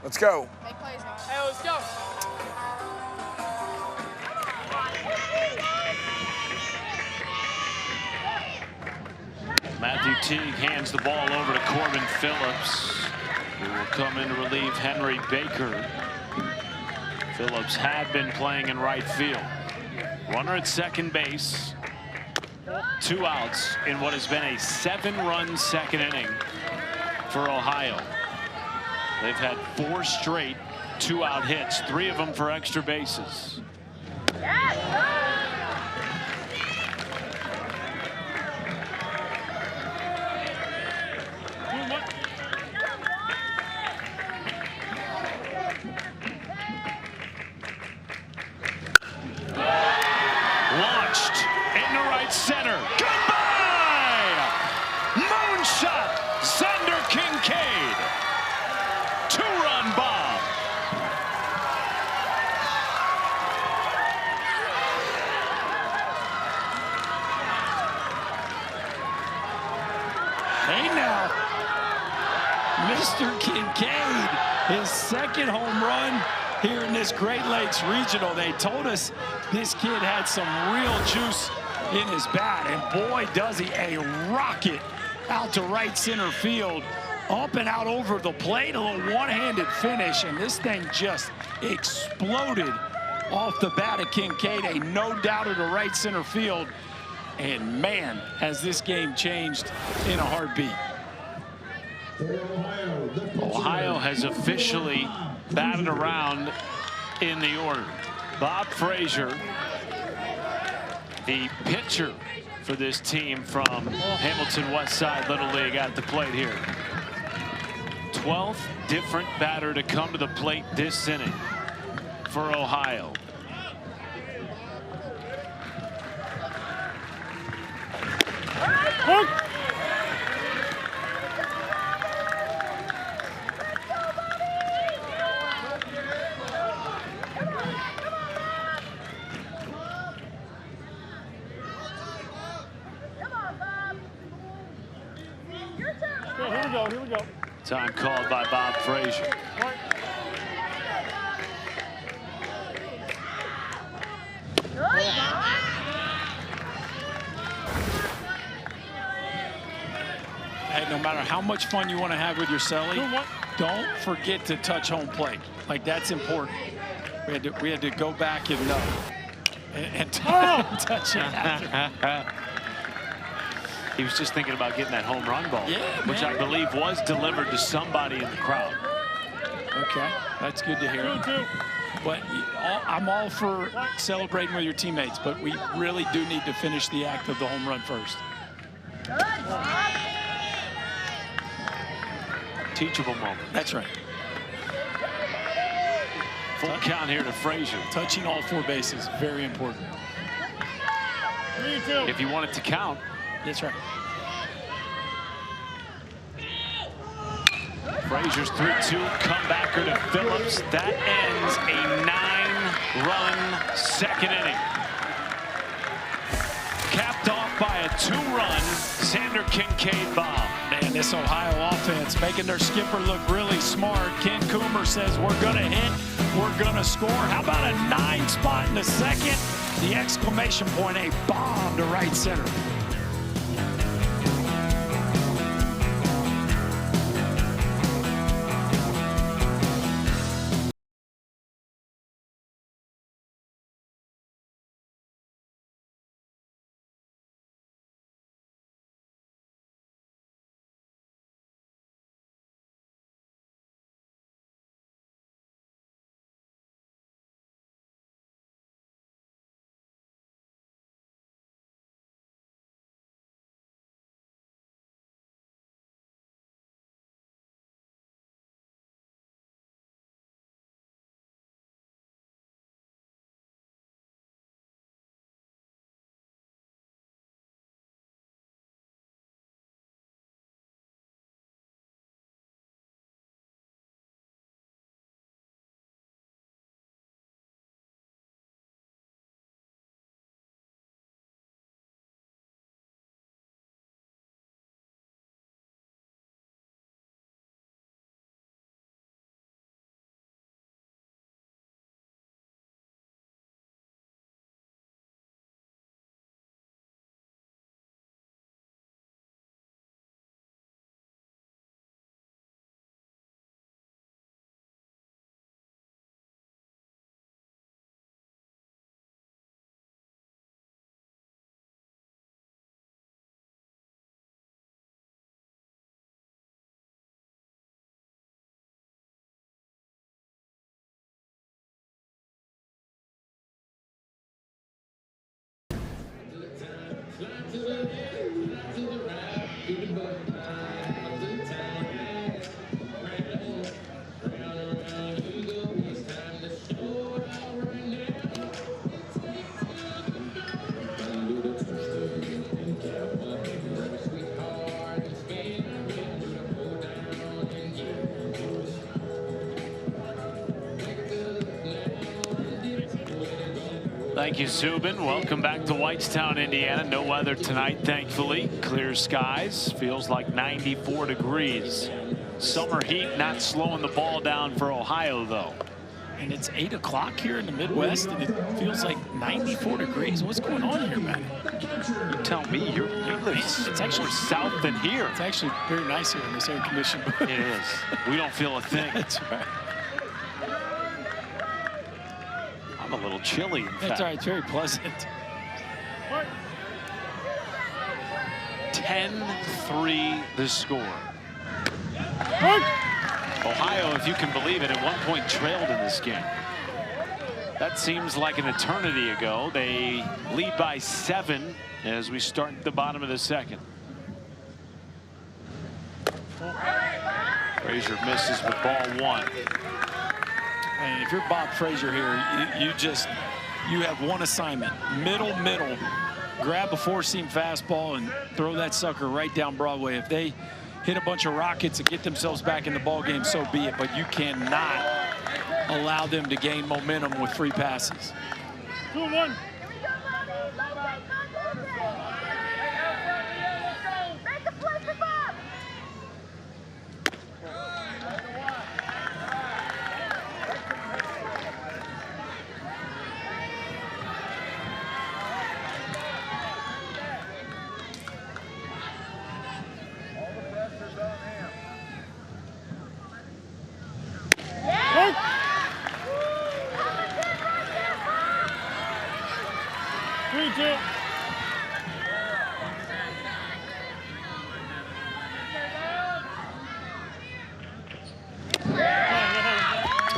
Let's go. Make plays, huh? Hey, let's go. Matthew Teague hands the ball over to Corbin Phillips, who will come in to relieve Henry Baker. Phillips had been playing in right field. Runner at second base. 2 outs in what has been a 7-run second inning for Ohio. They've had 4 straight 2-out hits, 3 of them for extra bases. Launched into right center. Goodbye! Moonshot! Xander Kincaid. 2-run bomb. Hey now, Mr. Kincaid, his second home run here in this Great Lakes Regional. They told us this kid had some real juice in his bat, and boy does he, a rocket out to right center field, up and out over the plate, a little one-handed finish, and this thing just exploded off the bat of Kincaid, a no-doubter to right center field, and man, has this game changed in a heartbeat. Ohio has officially batted around in the order. Bob Frazier, the pitcher for this team from Hamilton West Side Little League, at the plate here. 12th different batter to come to the plate this inning for Ohio. Here we go. Time called by Bob Frazier. Hey, no matter how much fun you want to have with your celly, don't forget to touch home plate. Like, that's important. We had to go back and touch it after. He was just thinking about getting that home run ball, which I believe was delivered to somebody in the crowd. Okay, that's good to hear. But I'm all for celebrating with your teammates, but we really do need to finish the act of the home run first. Teachable moment. That's right. Full count here to Frazier. Touching all 4 bases, very important. 3-2. If you want it to count. That's right. Frazier's 3-2 comebacker to Phillips. That ends a 9-run second inning. Capped off by a 2-run Xander Kincaid bomb. Man, this Ohio offense making their skipper look really smart. Ken Coomer says we're going to hit, we're going to score. How about a 9 spot in the second? The exclamation point, a bomb to right center. Thank you, Zubin. Welcome back to Whitestown, Indiana. No weather tonight, thankfully. Clear skies. Feels like 94 degrees. Summer heat not slowing the ball down for Ohio, though. And it's 8 o'clock here in the Midwest, and it feels like 94 degrees. What's going on here, man? You tell me. You live it's actually more south than here. It's actually very nice here in this air conditioned booth. It is. We don't feel a thing. That's right. I'm a little chilly, in fact. That's right. It's very pleasant. 10-3 the score. Ohio, if you can believe it, at one point trailed in this game. That seems like an eternity ago. They lead by 7 as we start at the bottom of the second. Frazier misses with ball 1. And if you're Bob Frazier here, you have one assignment: middle, grab a four-seam fastball and throw that sucker right down Broadway. If they hit a bunch of rockets and get themselves back in the ball game, so be it. But you cannot allow them to gain momentum with free passes. 2-1.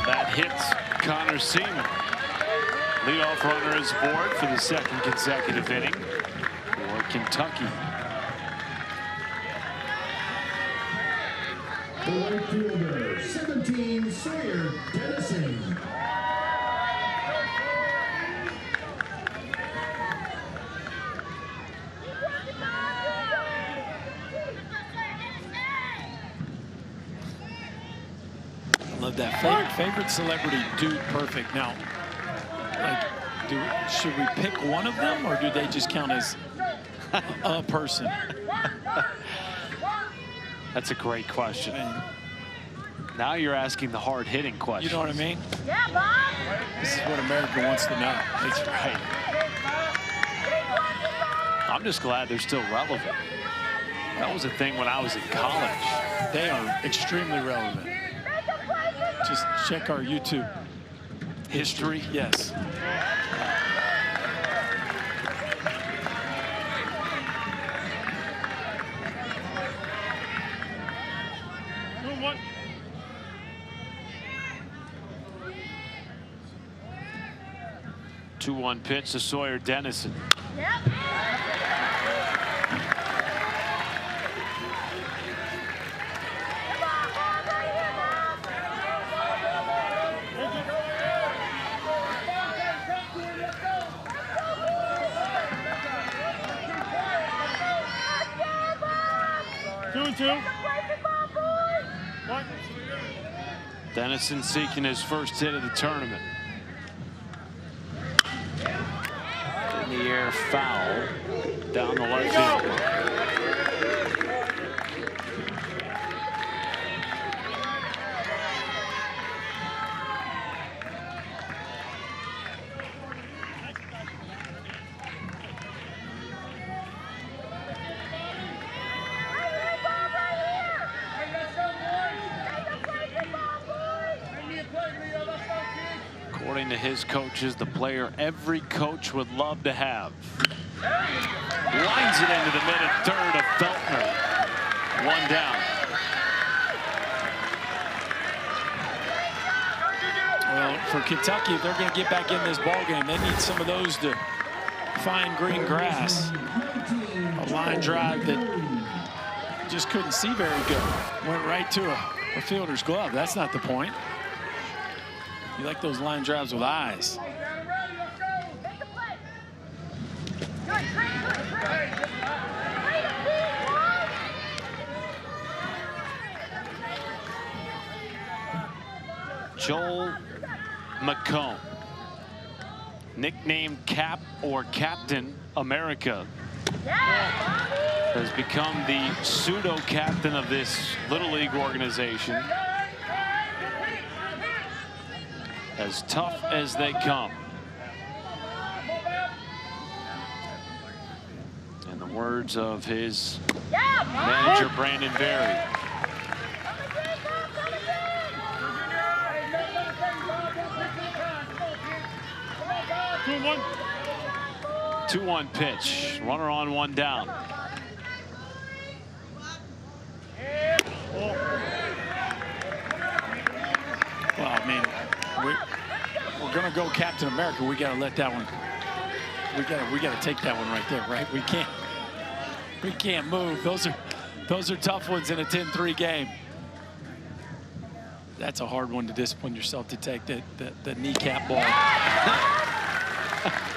That hits Connor Seaman. Leadoff runner is aboard for the second consecutive inning for Kentucky. The right fielder, 17, Sawyer Dennison. Love that. Favorite celebrity dude perfect. Now, like, should we pick one of them, or do they just count as a person? That's a great question. Now you're asking the hard-hitting question. You know what I mean? Yeah, Bob. This is what America wants to know. That's right. I'm just glad they're still relevant. That was a thing when I was in college. They are extremely relevant. Just check our YouTube history. Yes. What? 2-1 pitch to Sawyer Dennison. Yep. 2-2. What? Dennison seeking his first hit of the tournament. In the air, foul down the left field. According to his coaches, the player every coach would love to have. Lines it into the mid-third of Feltner. One down. Well, for Kentucky, if they're going to get back in this ball game, they need some of those to find green grass. line drive that just couldn't see very good. Went right to a fielder's glove. That's not the point. You like those line drives with eyes. Joel McComb, nicknamed Cap or Captain America, has become the pseudo-captain of this Little League organization. As tough as they come. In the words of his manager, Brandon Berry. 2-1 pitch. Runner on, one down. Well, I mean, we're going to go Captain America. We got to let that one. We got to take that one right there, right? We can't move. Those are tough ones in a 10-3 game. That's a hard one to discipline yourself to take, the kneecap ball.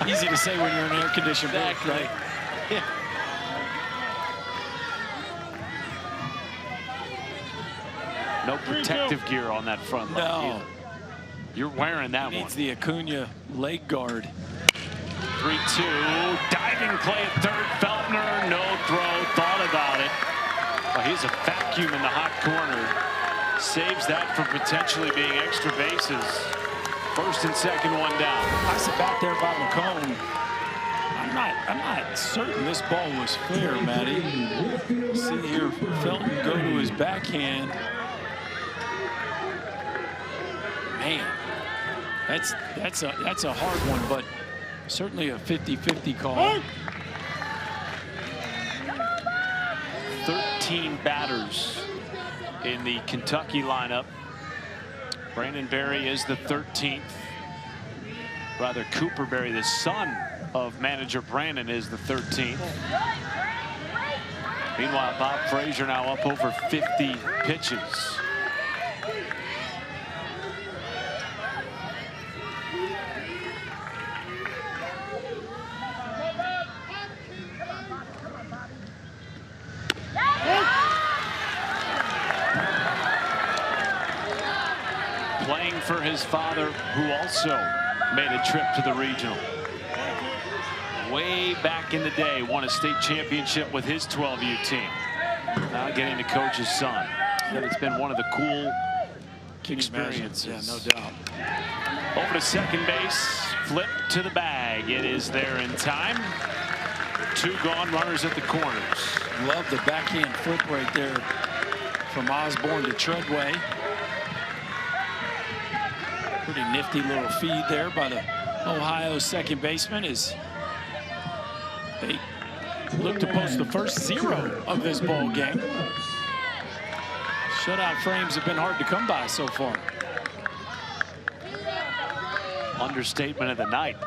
Easy to say when you're in an air-conditioned booth, right? Yeah. No protective gear on that front leg. No. You're wearing that one. Needs the Acuna leg guard. 3-2. Diving play at third. Feltner, no throw. Thought about it. Well, he's a vacuum in the hot corner. Saves that from potentially being extra bases. First and second, one down. I sit back there by McComb. I'm not certain this ball was fair, Matty. See here, Felton go to his backhand. Man, that's a hard one, but certainly a 50-50 call. 13 batters in the Kentucky lineup. Brandon Berry is the 13th. Rather, Cooper Berry, the son of manager Brandon, is the 13th. Meanwhile, Bob Frazier now up over 50 pitches. Playing for his father, who also made a trip to the regional. Way back in the day, won a state championship with his 12U team. Now getting to coach his son. And it's been one of the cool experiences. Yeah, no doubt. Over to second base, flip to the bag. It is there in time. 2 gone, runners at the corners. Love the backhand flip right there from Osborne to Treadway. Pretty nifty little feed there by the Ohio second baseman as they look to post the first 0 of this ball game. Shutout frames have been hard to come by so far. Understatement of the night.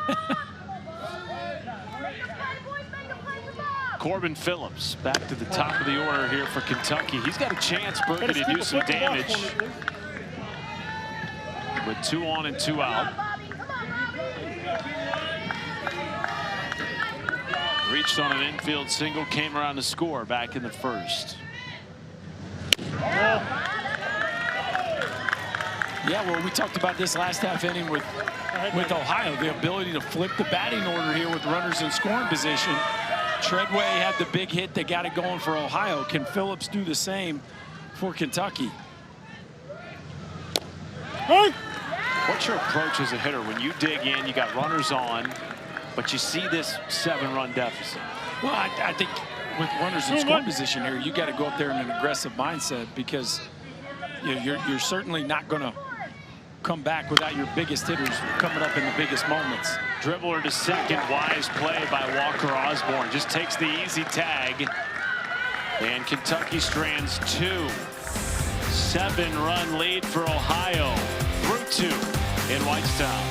Corbin Phillips back to the top of the order here for Kentucky. He's got a chance, Berkey, to do some damage. With 2 on and 2 out. Reached on an infield single, came around to score back in the first. Yeah, well, we talked about this last half inning with Ohio, the ability to flip the batting order here with runners in scoring position. Treadway had the big hit that got it going for Ohio. Can Phillips do the same for Kentucky? What's your approach as a hitter when you dig in, you got runners on, but you see this 7-run deficit? Well, I think with runners in scoring position here, you got to go up there in an aggressive mindset because you're certainly not going to come back without your biggest hitters coming up in the biggest moments. Dribbler to second, wise play by Walker Osborne. Just takes the easy tag. And Kentucky strands 2. 7-run lead for Ohio. Through 2 in Whitestown.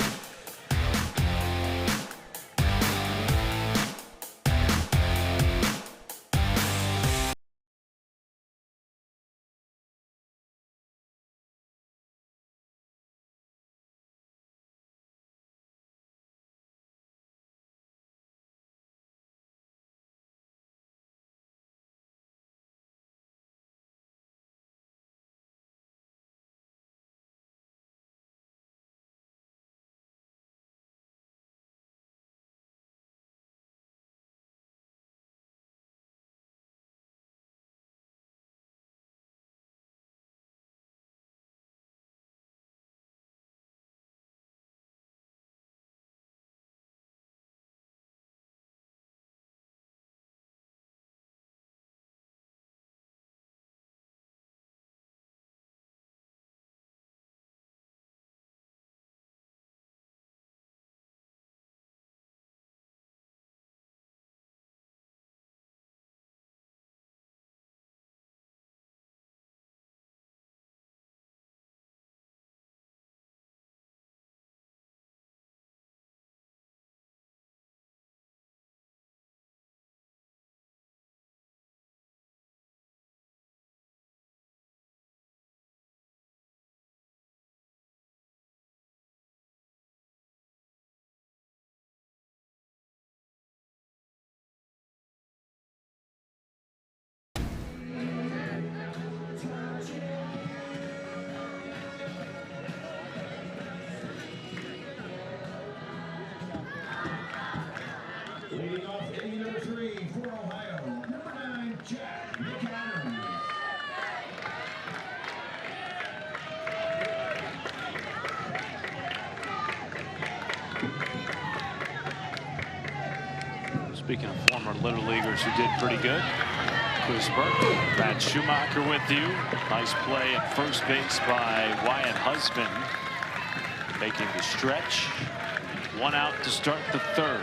Speaking of former Little Leaguers who did pretty good, Chris Burke, Matt Schumacher with you. Nice play at first base by Wyatt Husband, making the stretch. 1 out to start the 3rd.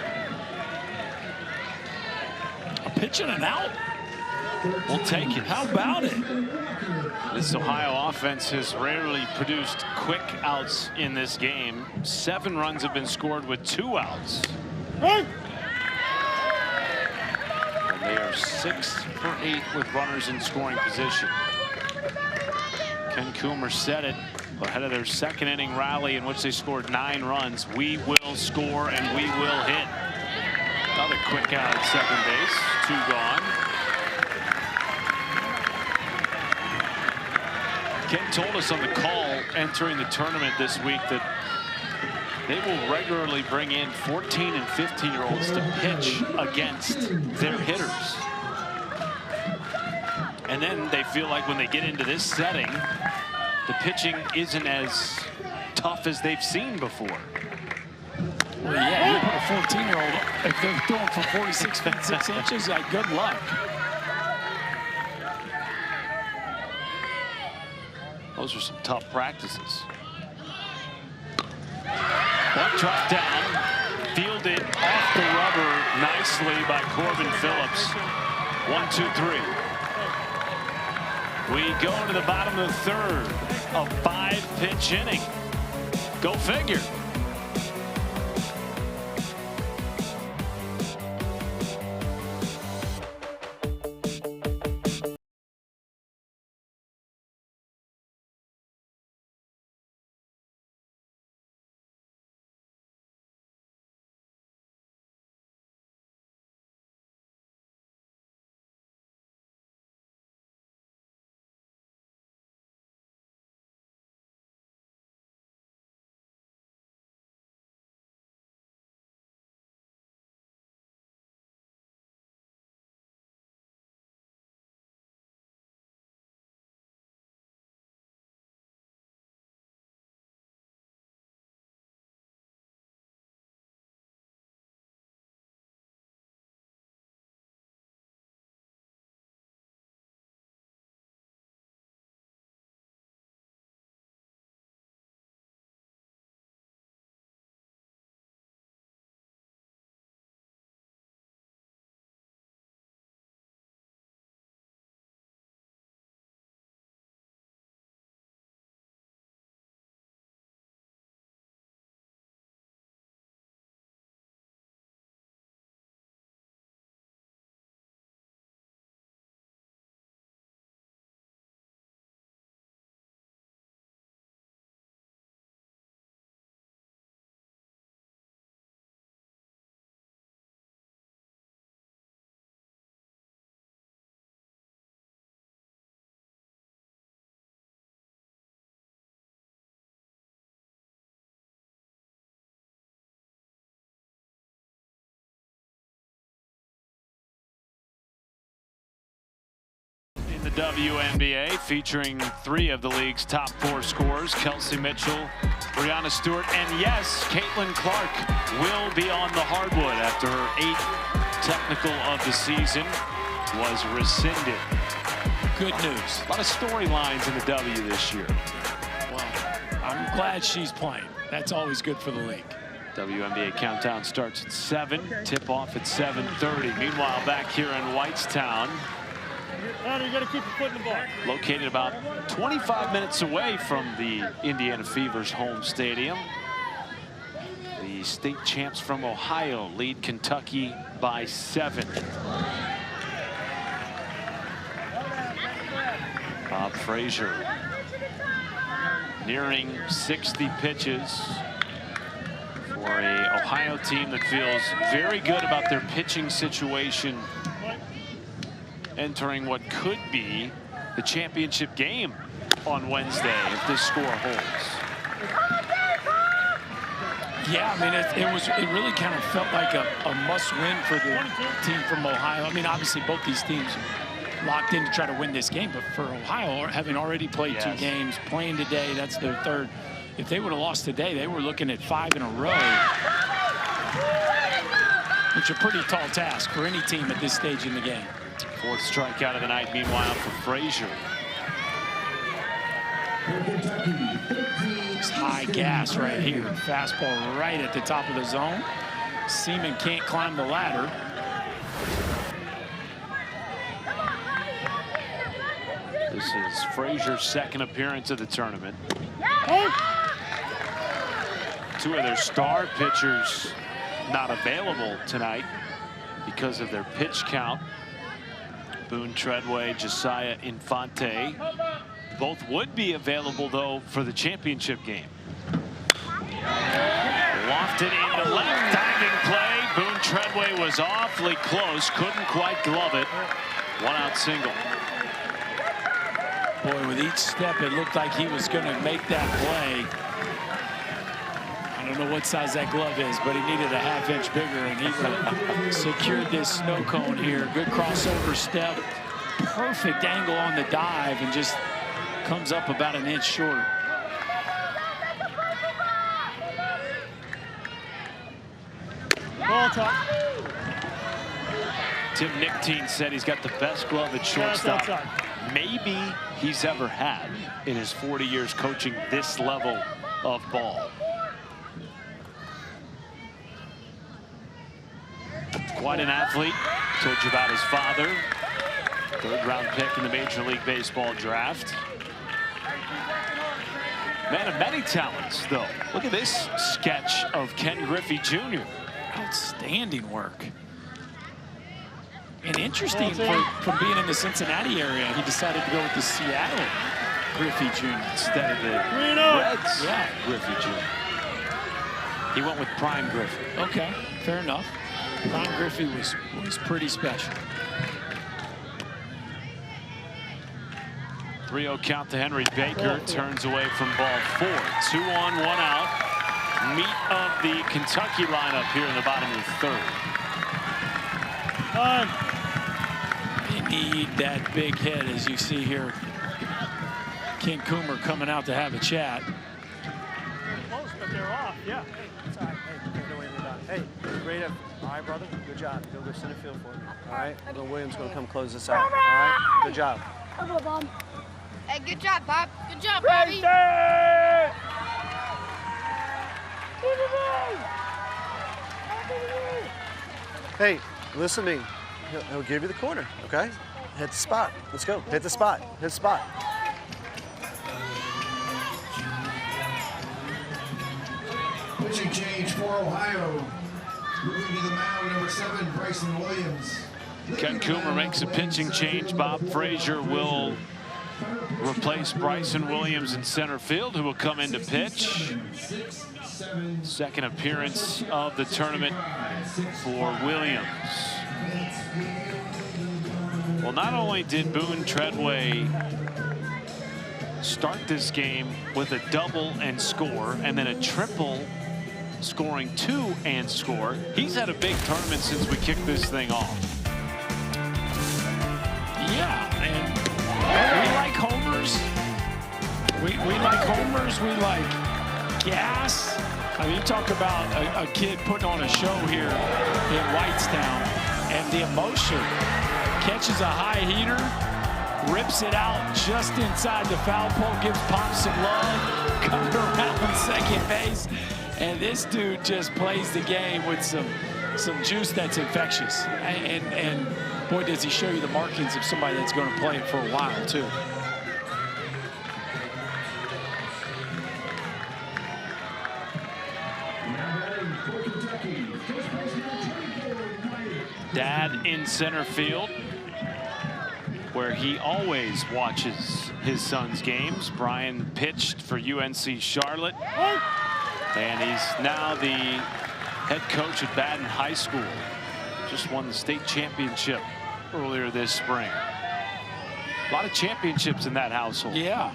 A pitch and an out. We'll take it. How about it? This Ohio offense has rarely produced quick outs in this game. 7 runs have been scored with 2 outs. Right. And they are 6 for 8 with runners in scoring position. Ken Coomer said it ahead of their 2nd inning rally in which they scored 9 runs. We will score and we will hit. Another quick out at second base. 2 gone. Ken told us on the call entering the tournament this week that they will regularly bring in 14 and 15-year-olds to pitch against their hitters. And then they feel like when they get into this setting, the pitching isn't as tough as they've seen before. Well, yeah, you put a 14-year-old, if they're throwing for 46 feet 6 inches, like, good luck. Those are some tough practices. One drop down, fielded off the rubber nicely by Corbin Phillips. 1, 2, 3. We go to the bottom of the 3rd, a 5-pitch inning. Go figure. The WNBA, featuring 3 of the league's top 4 scorers, Kelsey Mitchell, Brianna Stewart, and yes, Caitlin Clark will be on the hardwood after her 8th technical of the season was rescinded. Good news. A lot of storylines in the W this year. Well, I'm glad she's playing. That's always good for the league. WNBA countdown starts at 7, tip-off at 7:30. Meanwhile, back here in Whitestown, You got to keep your foot in the box. located about 25 minutes away from the Indiana Fever's home stadium. The state champs from Ohio lead Kentucky by 7. Bob Frazier nearing 60 pitches for a Ohio team that feels very good about their pitching situation entering what could be the championship game on Wednesday if this score holds. Yeah, I mean, it really kind of felt like a must-win for the team from Ohio. I mean, obviously both these teams locked in to try to win this game, but for Ohio, having already played 2 games, playing today, that's their 3rd. If they would have lost today, they were looking at 5 in a row. which is a pretty tall task for any team at this stage in the game. 4th strikeout of the night, meanwhile, for Frazier. It's high gas right here. Fastball right at the top of the zone. Seaman can't climb the ladder. This is Frazier's 2nd appearance of the tournament. 2 of their star pitchers not available tonight because of their pitch count. Boone Treadway, Josiah Infante. Both would be available, though, for the championship game. Lofted into left, diving play. Boone Treadway was awfully close, couldn't quite glove it. 1-out single. Boy, with each step, it looked like he was going to make that play. I don't know what size that glove is, but he needed a half-inch bigger, and he secured this snow cone here. Good crossover step, perfect angle on the dive, and just comes up about an inch short. Ball top. Tim Nickteen said he's got the best glove at shortstop maybe he's ever had in his 40 years coaching this level of ball. Quite an athlete. Told you about his father. 3rd-round pick in the Major League Baseball draft. Man of many talents, though. Look at this sketch of Ken Griffey Jr. Outstanding work. And interesting from being in the Cincinnati area, he decided to go with the Seattle Griffey Jr. instead of the Reds. Yeah, Griffey Jr. He went with Prime Griffey. Okay, fair enough. Prime Griffey was pretty special. 3-0 count to Henry Baker. Turns away from ball 4. 2 on, 1 out. Meat of the Kentucky lineup here in the bottom of the 3rd. They need that big hit, as you see here. Ken Coomer coming out to have a chat. Close, but they're off. Yeah. It's all right. Hey, don't know anything about it. Hey, great effort. All right, brother. Good job. Go center field for me. All right. Little Williams going to come close this out. All right. Good job. Hey, good job, Bob. Good job, Bobby. Hey, listen to me. He'll give you the corner, okay? Hit the spot. Let's go. Hit the spot. Hit the spot. Pitching change for Ohio. Moving to the mound, number 7, Bryson Williams. Ken Coomer makes a pitching change. Bob Frazier will replace Bryson Williams in center field, who will come in to pitch. 2nd appearance of the tournament for Williams. Well, not only did Boone Treadway start this game with a double and score, and then a triple, scoring 2 and score, he's had a big tournament since we kicked this thing off. Yeah, and we like homers. We like homers. We like gas. I mean, you talk about a kid putting on a show here in Whitestown, and the emotion. Catches a high heater, rips it out just inside the foul pole, gives Pop some love, comes around second base, and this dude just plays the game with some juice that's infectious. And boy, does he show you the markings of somebody that's going to play it for a while, too. Dad in center field, where he always watches his son's games. Brian pitched for UNC Charlotte, and he's now the head coach at Baden High School. Just won the state championship earlier this spring. A lot of championships in that household. Yeah.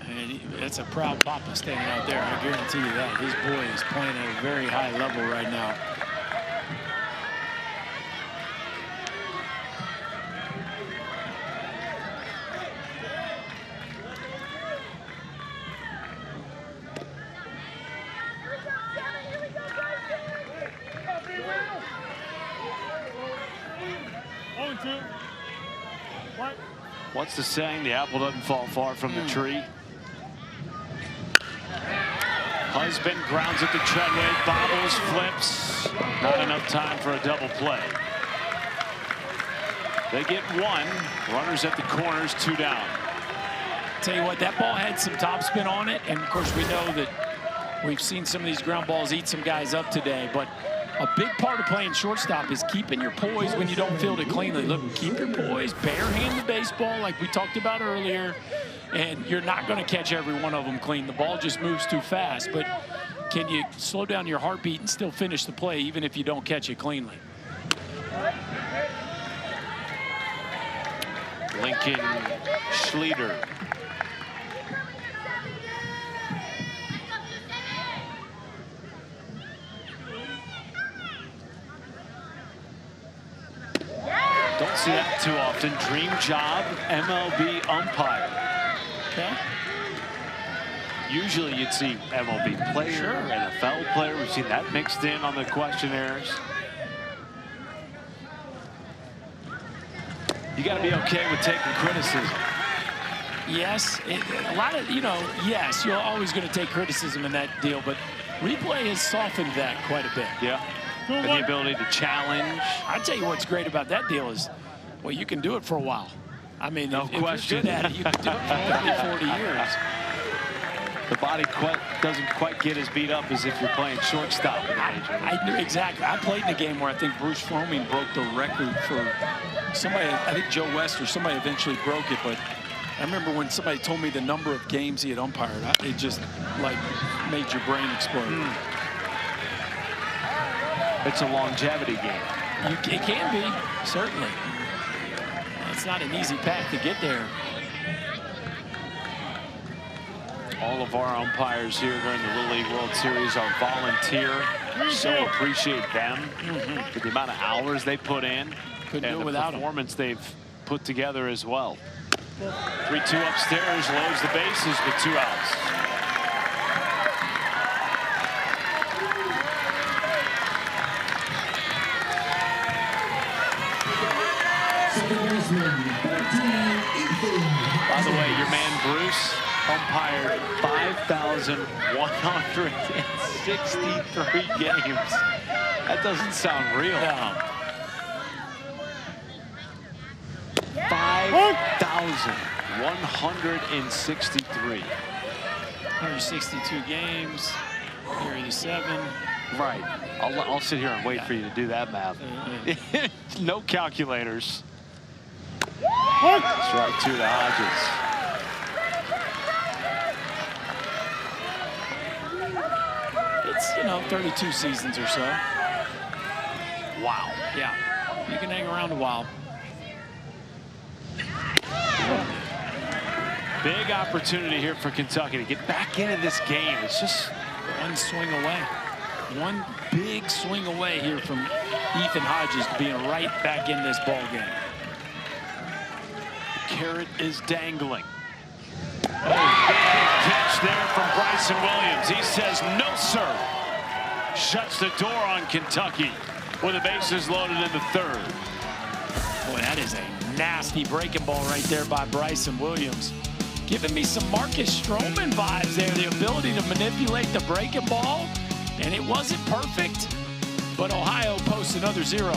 And it's a proud papa standing out there. I guarantee you that. His boy is playing at a very high level right now. What? What's the saying? The apple doesn't fall far from the tree. Husband grounds at the treadway, bobbles, flips. Not enough time for a double play. They get one. Runners at the corners, 2 down. Tell you what, that ball had some topspin on it, and of course we know that we've seen some of these ground balls eat some guys up today, but a big part of playing shortstop is keeping your poise when you don't field it cleanly. Look, keep your poise, barehand the baseball like we talked about earlier, and you're not going to catch every one of them clean. The ball just moves too fast, but can you slow down your heartbeat and still finish the play even if you don't catch it cleanly? Lincoln Schleter. Don't see that too often. Dream job, MLB umpire. Okay. Usually you'd see MLB player, NFL player. We've seen that mixed in on the questionnaires. You got to be okay with taking criticism. Yes, a lot of, yes, you're always going to take criticism in that deal, but replay has softened that quite a bit. Yeah. And the ability to challenge. I tell you what's great about that deal is, well, you can do it for a while. I mean, no if question. you're good at it, you can do it for 30, 40 years. The body doesn't quite get as beat up as if you're playing shortstop. I knew exactly. I played in a game where I think Bruce Fromming broke the record for somebody. I think Joe West or somebody eventually broke it, but I remember when somebody told me the number of games he had umpired, it just like made your brain explode. It's a longevity game. It can be, certainly. It's not an easy path to get there. All of our umpires here during the Little League World Series are volunteer. So appreciate them for the amount of hours they put in. Couldn't do it and the without performance they've put together as well. 3-2 upstairs, loads the bases with 2 outs. By the way, your man Bruce umpired 5,163 games. That doesn't sound real. No. 5,163. 162 games, 37. Right. I'll sit here and wait for you to do that math. No calculators. Strike 2 to Hodges. It's, 32 seasons or so. Wow. Yeah, you can hang around a while. Big opportunity here for Kentucky to get back into this game. It's just one swing away. One big swing away here from Ethan Hodges to being right back in this ball game. The carrot is dangling. Oh, big catch there from Bryson Williams. He says, no, sir. Shuts the door on Kentucky with the bases loaded in the 3rd. Boy, that is a nasty breaking ball right there by Bryson Williams. Giving me some Marcus Stroman vibes there, the ability to manipulate the breaking ball. And it wasn't perfect, but Ohio posts another 0.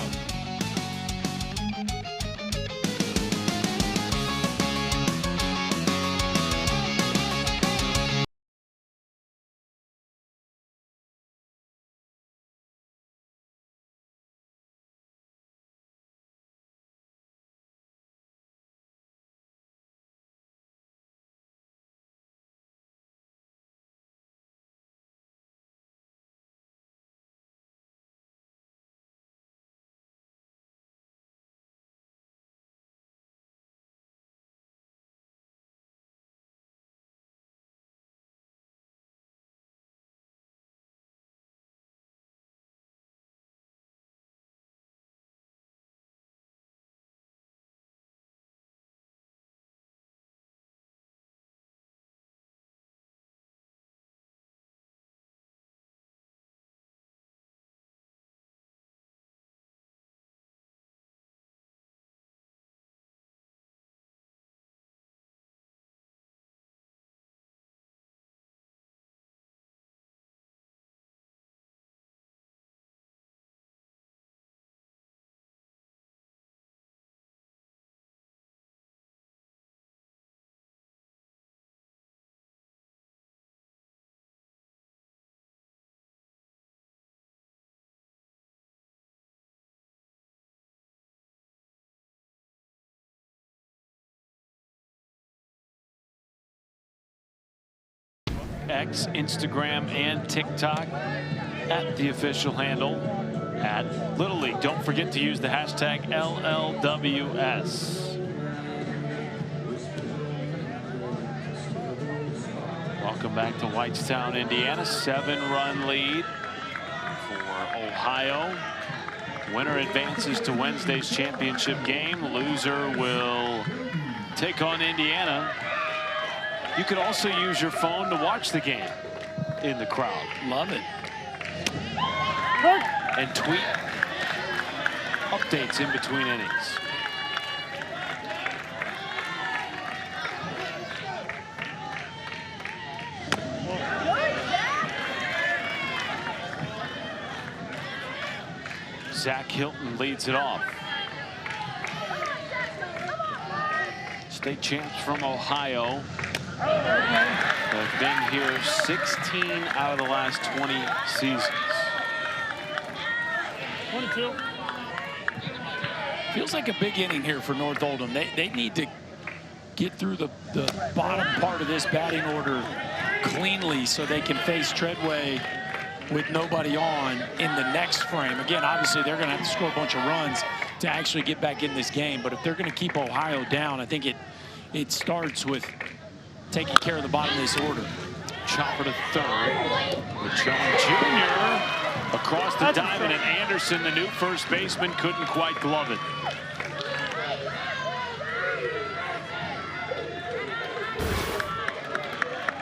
X, Instagram, and TikTok at the official handle at Little League. Don't forget to use the hashtag LLWS. Welcome back to Whitestown, Indiana. 7-run lead for Ohio. Winner advances to Wednesday's championship game. Loser will take on Indiana. You could also use your phone to watch the game in the crowd. Love it. And tweet updates in between innings. Zach Hilton leads it off. State champs from Ohio. They've been here 16 out of the last 20 seasons. 22. Feels like a big inning here for North Oldham. They need to get through the bottom part of this batting order cleanly so they can face Treadway with nobody on in the next frame. Again, obviously, they're going to have to score a bunch of runs to actually get back in this game. But if they're going to keep Ohio down, I think it starts with taking care of the bottom of this order. Chopper to third. John Jr. across the diamond, and Anderson, the new first baseman, couldn't quite glove it.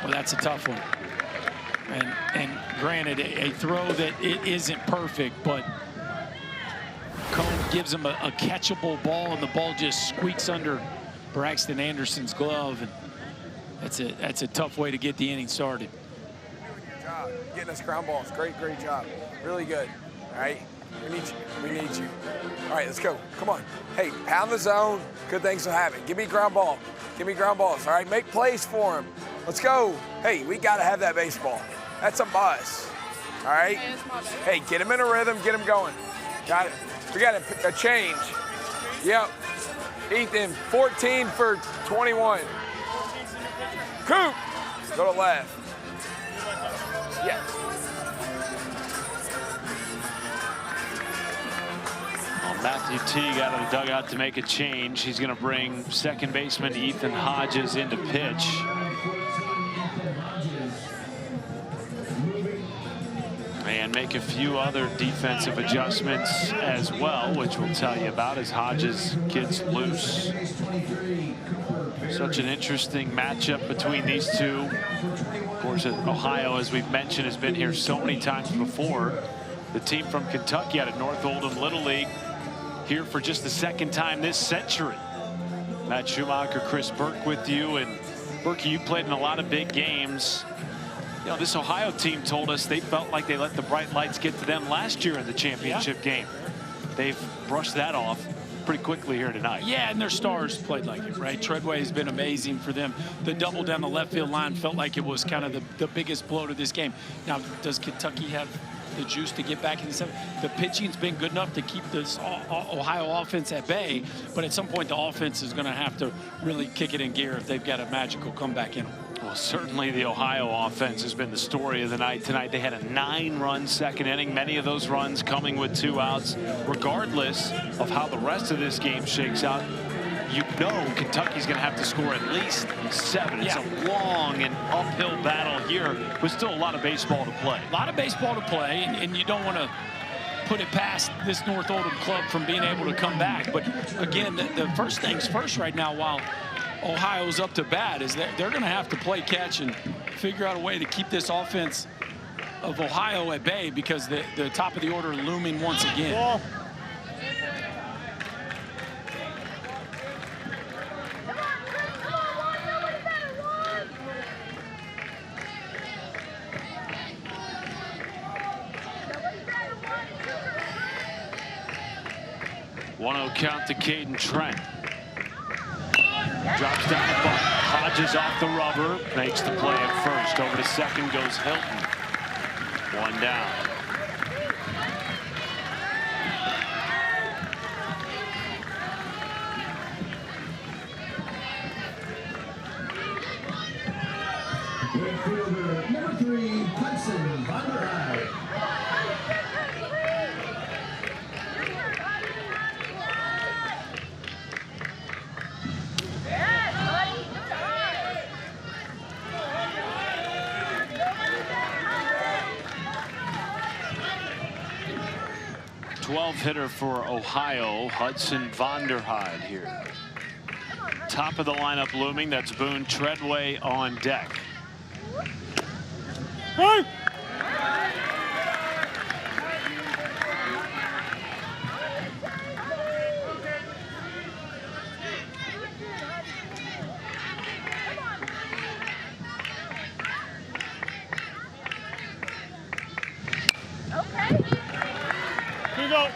Well, that's a tough one. And granted, a throw that it isn't perfect, but Cone gives him a catchable ball, and the ball just squeaks under Braxton Anderson's glove. And that's a tough way to get the inning started. Good job getting us ground balls. Great job. Really good. All right. We need you. All right, let's go. Come on. Hey, pound the zone. Good things will happen. Give me ground ball. Give me ground balls. All right, make plays for him. Let's go. Hey, we got to have that baseball. That's a must. All right? Hey, get him in a rhythm. Get him going. Got it. We got a change. Yep. Ethan, 14 for 21. Coop, go to left. Yeah. Well, Matthew Teague out of the dugout to make a change. He's going to bring second baseman Ethan Hodges into pitch. And make a few other defensive adjustments as well, which we'll tell you about as Hodges gets loose. Such an interesting matchup between these two. Of course, Ohio, as we've mentioned, has been here so many times before. The team from Kentucky out of North Oldham Little League here for just the second time this century. Matt Schumacher, Chris Burke with you. And Burke, you played in a lot of big games. You know, this Ohio team told us they felt like they let the bright lights get to them last year in the championship game. They've brushed that off pretty quickly here tonight. Yeah, and their stars played like it, right? Treadway has been amazing for them. The double down the left field line felt like it was kind of the biggest blow to this game. Now, does Kentucky have the juice to get back in the seventh? The pitching's been good enough to keep this Ohio offense at bay, but at some point the offense is going to have to really kick it in gear if they've got a magical comeback in them. Well, certainly the Ohio offense has been the story of the night tonight. They had a 9-run second inning, many of those runs coming with 2 outs. Regardless of how the rest of this game shakes out, you know Kentucky's going to have to score at least 7. It's a long and uphill battle here with still a lot of baseball to play. A lot of baseball to play, and you don't want to put it past this North Oldham club from being able to come back. But again, the first things first right now, while Ohio's up to bat, is that they're going to have to play catch and figure out a way to keep this offense of Ohio at bay, because the top of the order looming once again. Ball. 1-0 count to Caden Trent. Drops down the butt. Hodges off the rubber. Makes the play at first. Over to second goes Hilton. 1 down. Midfielder Number 3, Hudson Vanderhyde. Yes, buddy. 12 hitter for Ohio, Hudson Vanderhyde here. Top of the lineup looming. That's Boone Treadway on deck. Hey! Okay. Here you go.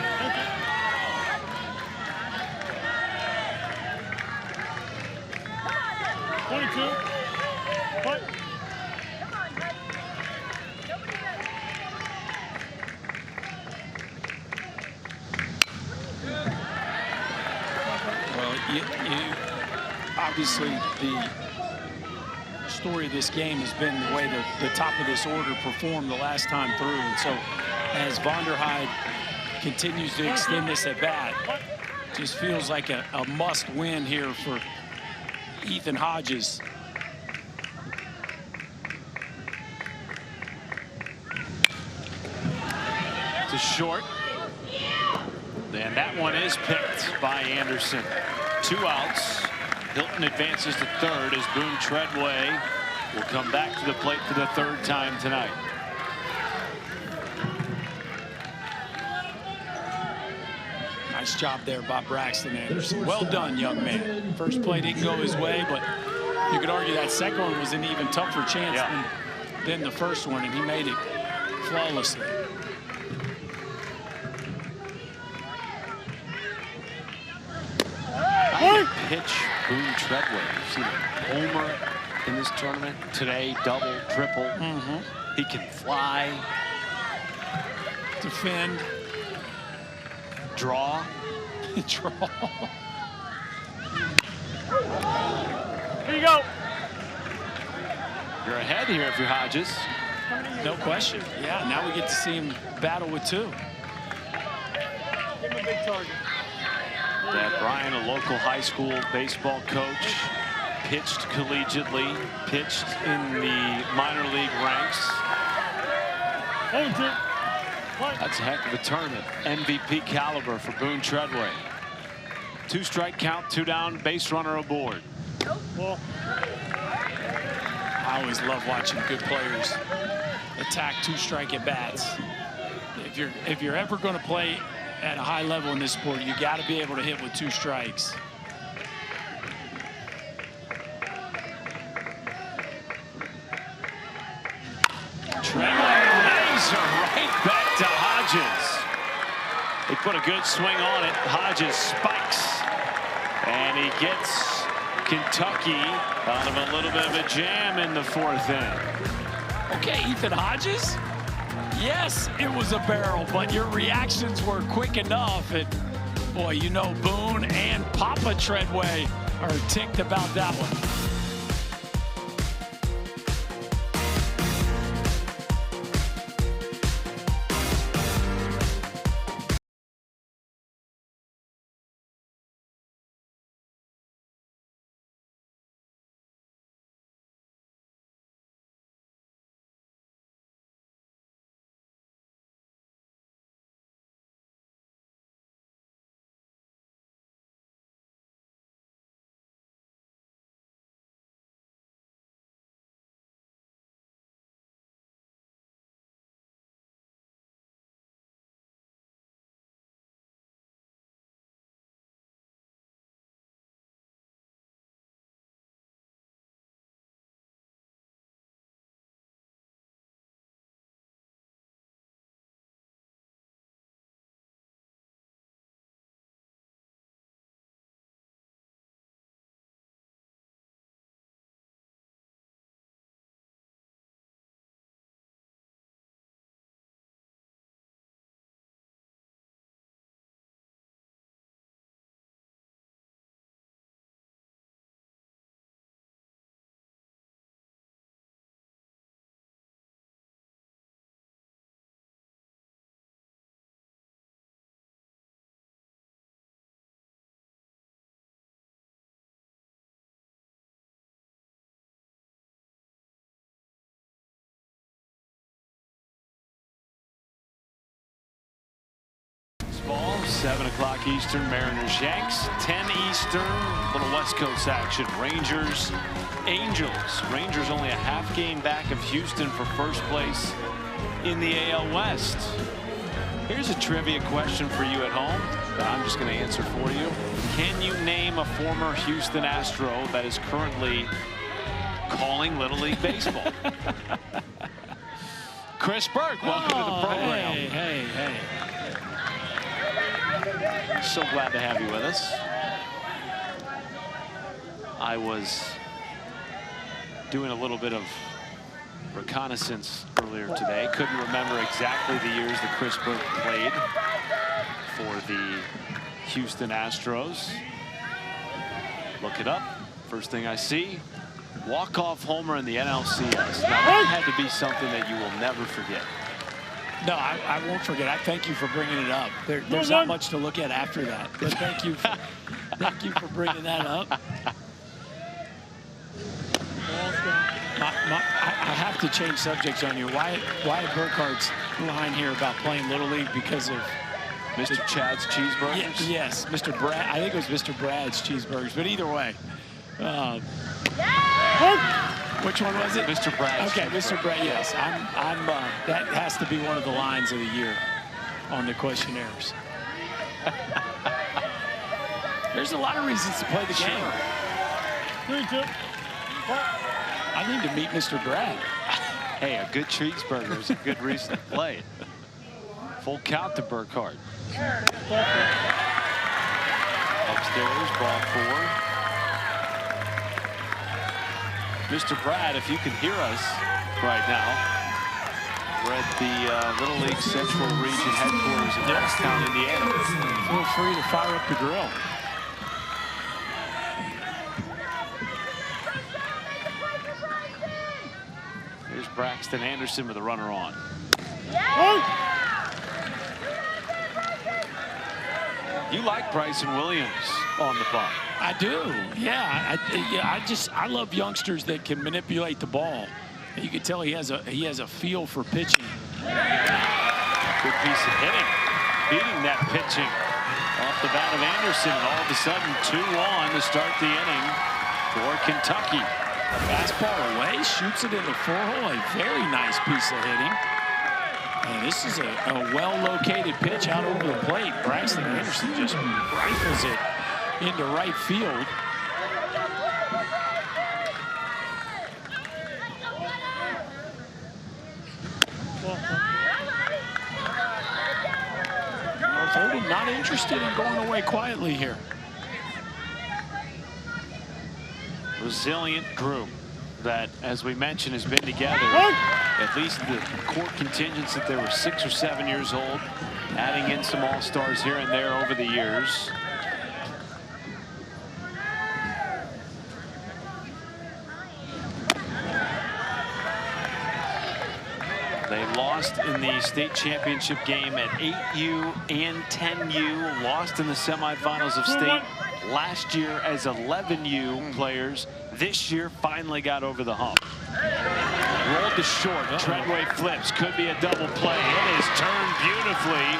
Thank you. 22. What? Come on, buddy. Nobody does. Well, you obviously the story of this game has been the way the top of this order performed the last time through. And so as Vanderhyde continues to extend this at bat, just feels like a must win here for Ethan Hodges. To short. And that one is picked by Anderson. 2 outs. Hilton advances to third as Boone Treadway will come back to the plate for the 3rd time tonight. Nice job there by Braxton Anderson. Well done, young man. First play didn't go his way, but you could argue that second one was an even tougher chance than the first one, and he made it flawlessly. Pitch Boone Treadway. You've seen a homer in this tournament today, double, triple. He can fly, Defend. draw. Draw. Here you go. You're ahead here if you're Hodges. No question. Yeah, now we get to see him battle with 2. Give him a big target. Dad Brian, a local high school baseball coach, pitched collegiately, pitched in the minor league ranks. 0-2. What? That's a heck of a tournament. MVP caliber for Boone Treadway. 2 strike count, 2 down, base runner aboard. Well, I always love watching good players attack 2 strike at bats. If you're ever going to play at a high level in this sport, you got to be able to hit with 2 strikes. Treadway laser right back to Hodges. He put a good swing on it. Hodges spikes, and he gets Kentucky out of a little bit of a jam in the 4th inning. Okay, Ethan Hodges. Yes, it was a barrel, but your reactions were quick enough. And boy, you know Boone and Papa Treadway are ticked about that one. Baseball, 7 o'clock Eastern, Mariners, Yanks, 10 Eastern, little West Coast action. Rangers, Angels. Rangers only a half game back of Houston for first place in the AL West. Here's a trivia question for you at home that I'm just going to answer for you. Can you name a former Houston Astro that is currently calling Little League Baseball? Chris Burke, welcome to the program. Hey. So glad to have you with us. I was doing a little bit of reconnaissance earlier today. Couldn't remember exactly the years that Chris Burke played for the Houston Astros. Look it up. First thing I see, walk-off homer in the NLCS. Now that had to be something that you will never forget. No, I won't forget. I thank you for bringing it up. There's not much to look at after that. But thank you for bringing that up. I have to change subjects on you. Wyatt Burkhart's line here about playing Little League because of Mr. Chad's cheeseburgers? Yes, Mr. Brad. I think it was Mr. Brad's cheeseburgers. But either way. Which one was it? Mr. Brad. Okay, Mr. Brad. Yes, that has to be one of the lines of the year on the questionnaires. There's a lot of reasons to play the game. 3-2. I need to meet Mr. Brad. Hey, a good cheeseburger is a good reason to play it. Full count to Burkhardt. Upstairs, ball 4. Mr. Brad, if you can hear us right now, we're at the Little League Central Region headquarters in Youngstown, Indiana. Feel free to fire up the grill. Here's Braxton Anderson with a runner on. You like Bryson Williams on the bump. I do, yeah. I love youngsters that can manipulate the ball. You can tell he has a feel for pitching. Good piece of hitting, beating that pitching off the bat of Anderson. And all of a sudden, 2-1 to start the inning for Kentucky. Fastball away, shoots it in the 4-hole. A very nice piece of hitting. And this is a well-located pitch out over the plate. Braxton Anderson just rifles it into right field. North Holden not interested in going away quietly here. Resilient group that, as we mentioned, has been together. At least the core contingents that they were 6 or 7 years old, adding in some all-stars here and there over the years. They lost in the state championship game at 8U and 10U, lost in the semifinals of state last year as 11U players. This year finally got over the hump. Rolled to short. Treadway flips. Could be a double play. It is turned beautifully.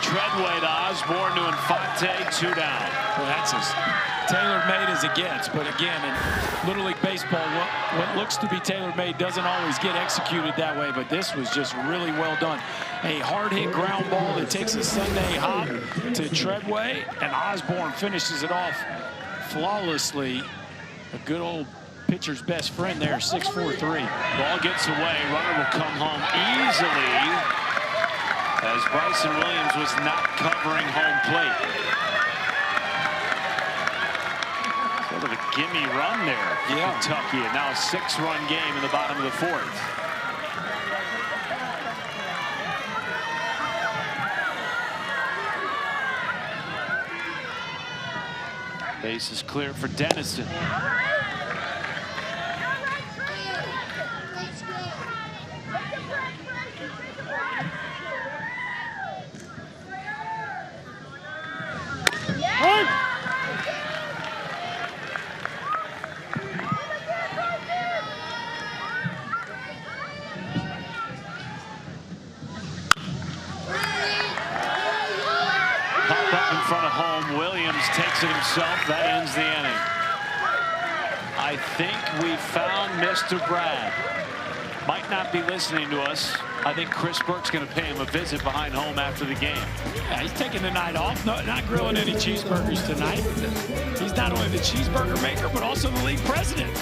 Treadway to Osborne to Infante. 2 down. Well, that's as tailor-made as it gets. But again, in Little League Baseball, what looks to be tailor-made doesn't always get executed that way. But this was just really well done. A hard-hit ground ball that takes a Sunday hop to Treadway, and Osborne finishes it off flawlessly. A good old pitcher's best friend there, 6'4", 3. Ball gets away. Runner will come home easily as Bryson Williams was not covering home plate. Sort of a gimme run there for Kentucky. And now a 6-run game in the bottom of the 4th. Base is clear for Dennison. pop up in front of home. Williams takes it himself. That ends the inning. I think we found Mr. Brad. Might not be listening to us. I think Chris Burke's going to pay him a visit behind home after the game. Yeah, he's taking the night off. Not grilling any cheeseburgers tonight. He's not only the cheeseburger maker, but also the league president.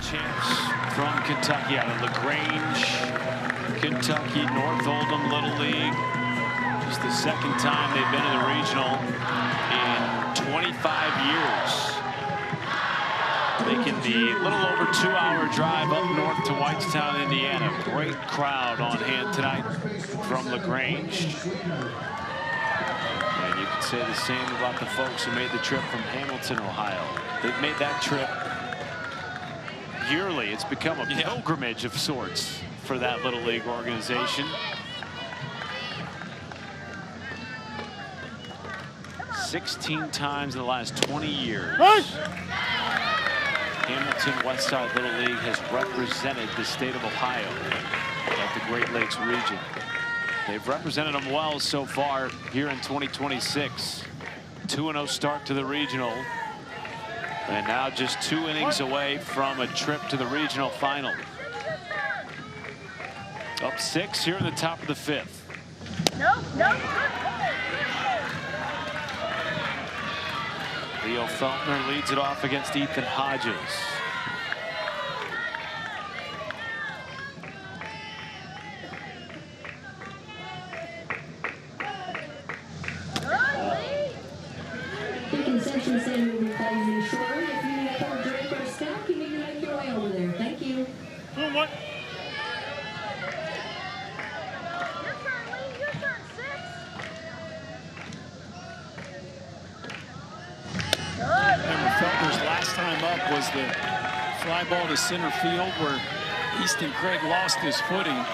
Champs from Kentucky out of Grange, Kentucky, North Oldham Little League. Just the second time they've been in the regional in 25 years. Making the little over 2-hour drive up north to Whitestown, Indiana. Great crowd on hand tonight from Grange. And you can say the same about the folks who made the trip from Hamilton, Ohio. They've made that trip yearly. It's become a pilgrimage of sorts for that Little League organization. 16 times in the last 20 years. Hamilton Westside Little League has represented the state of Ohio at the Great Lakes region. They've represented them well so far here in 2026. 2-0 start to the regional. And now just 2 innings away from a trip to the regional final. Up 6 here in the top of the 5th. Leo Feltner leads it off against Ethan Hodges. The concession stand will be closing shortly. If you need a cold drink or snack, you need to make your way over there. Thank you. What? Remember, Feltner's last time up was the fly ball to center field where Easton Craig lost his footing,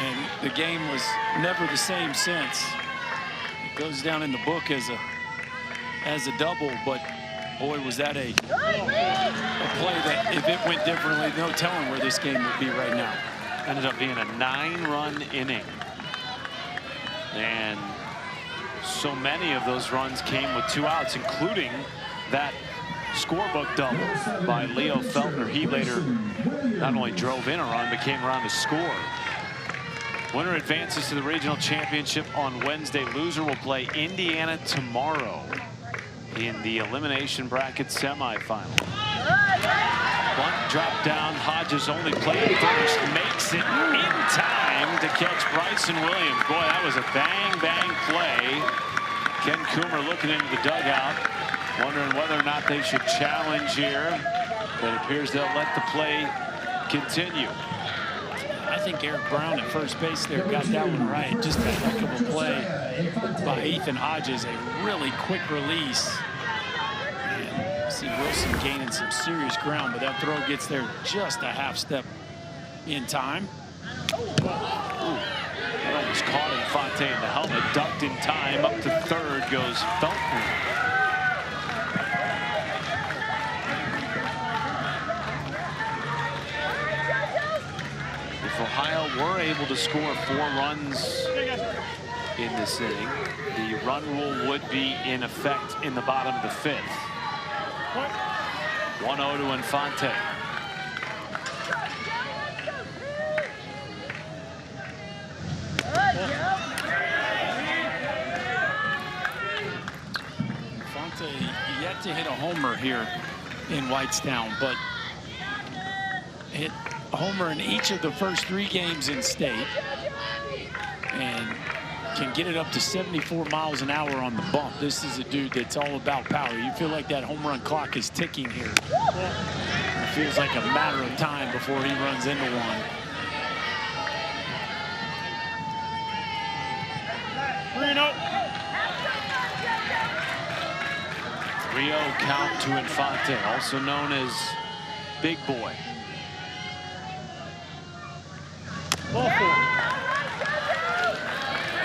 and the game was never the same since. It goes down in the book as a double, but boy, was that a play that if it went differently, no telling where this game would be right now. Ended up being a 9-run inning. And so many of those runs came with 2 outs, including that scorebook double by Leo Feltner. He later not only drove in a run, but came around to score. Winner advances to the regional championship on Wednesday. Loser will play Indiana tomorrow in the elimination bracket semifinal. Bunt drop down. Hodges only playing first. Makes it in time to catch Bryson Williams. Boy, that was a bang play. Ken Coomer looking into the dugout, wondering whether or not they should challenge here. But it appears they'll let the play continue. I think Eric Brown at first base there got that one right. Just a heck of a play by Ethan Hodges. A really quick release. And see Wilson gaining some serious ground, but that throw gets there just a half step in time. That was caught Infante in the helmet, ducked in time. Up to third goes Felton. If Ohio were able to score 4 runs in this inning, the run rule would be in effect in the bottom of the 5th. 1-0 to Infante. Infante yet to hit a homer here in Whitestown, but hit a homer in each of the first 3 games in state, and can get it up to 74 miles an hour on the bump. This is a dude that's all about power. You feel like that home run clock is ticking here. It feels like a matter of time before he runs into one. 3-0 count to Infante, also known as Big Boy.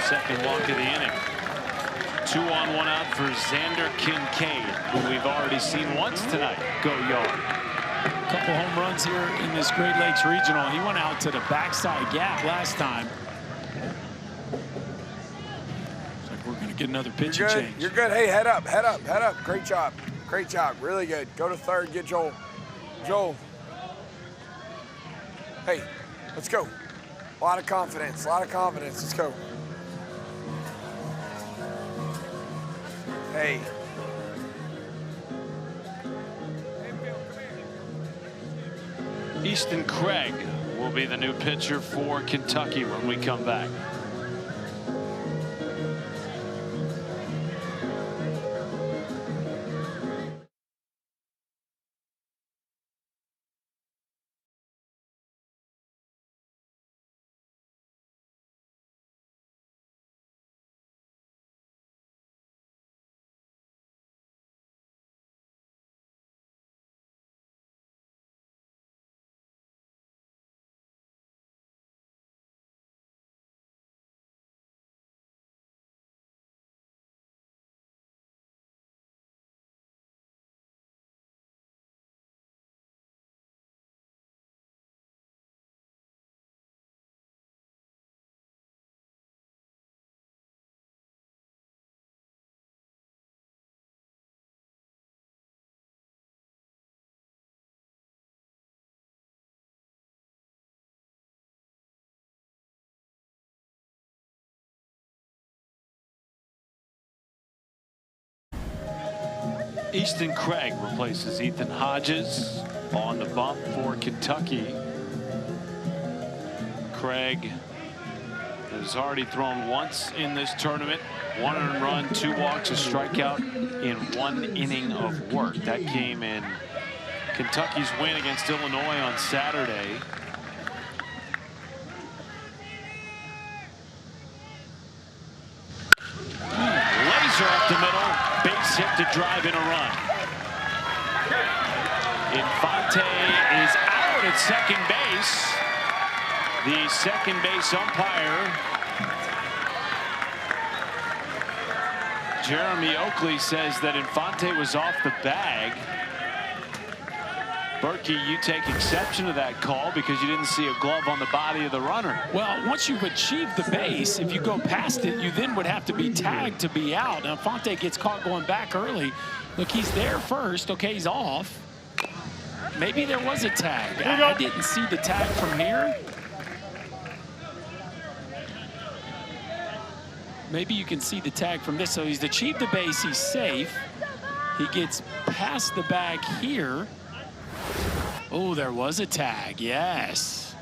Second walk of the inning. 2 on, 1 out for Xander Kincaid, who we've already seen once tonight go yard. A couple home runs here in this Great Lakes Regional. He went out to the backside gap last time. Looks like we're going to get another pitching change. You're good. Hey, head up, head up, head up. Great job. Great job. Really good. Go to third. Get Joel. Joel. Hey, let's go. A lot of confidence. A lot of confidence. Let's go. Hey. Easton Craig will be the new pitcher for Kentucky when we come back. Easton Craig replaces Ethan Hodges on the bump for Kentucky. Craig has already thrown once in this tournament. 1 earned run, 2 walks, a strikeout in 1 inning of work. That came in Kentucky's win against Illinois on Saturday. Laser up the middle. Base hit to drive in a run. Infante is out at second base. The second base umpire, Jeremy Oakley, says that Infante was off the bag. Berkey, you take exception to that call because you didn't see a glove on the body of the runner. Well, once you've achieved the base, if you go past it, you then would have to be tagged to be out. Now, Infante gets caught going back early. Look, he's there first. Okay, he's off. Maybe there was a tag. I didn't see the tag from here. Maybe you can see the tag from this. So he's achieved the base. He's safe. He gets past the bag here. Oh, there was a tag. Yes.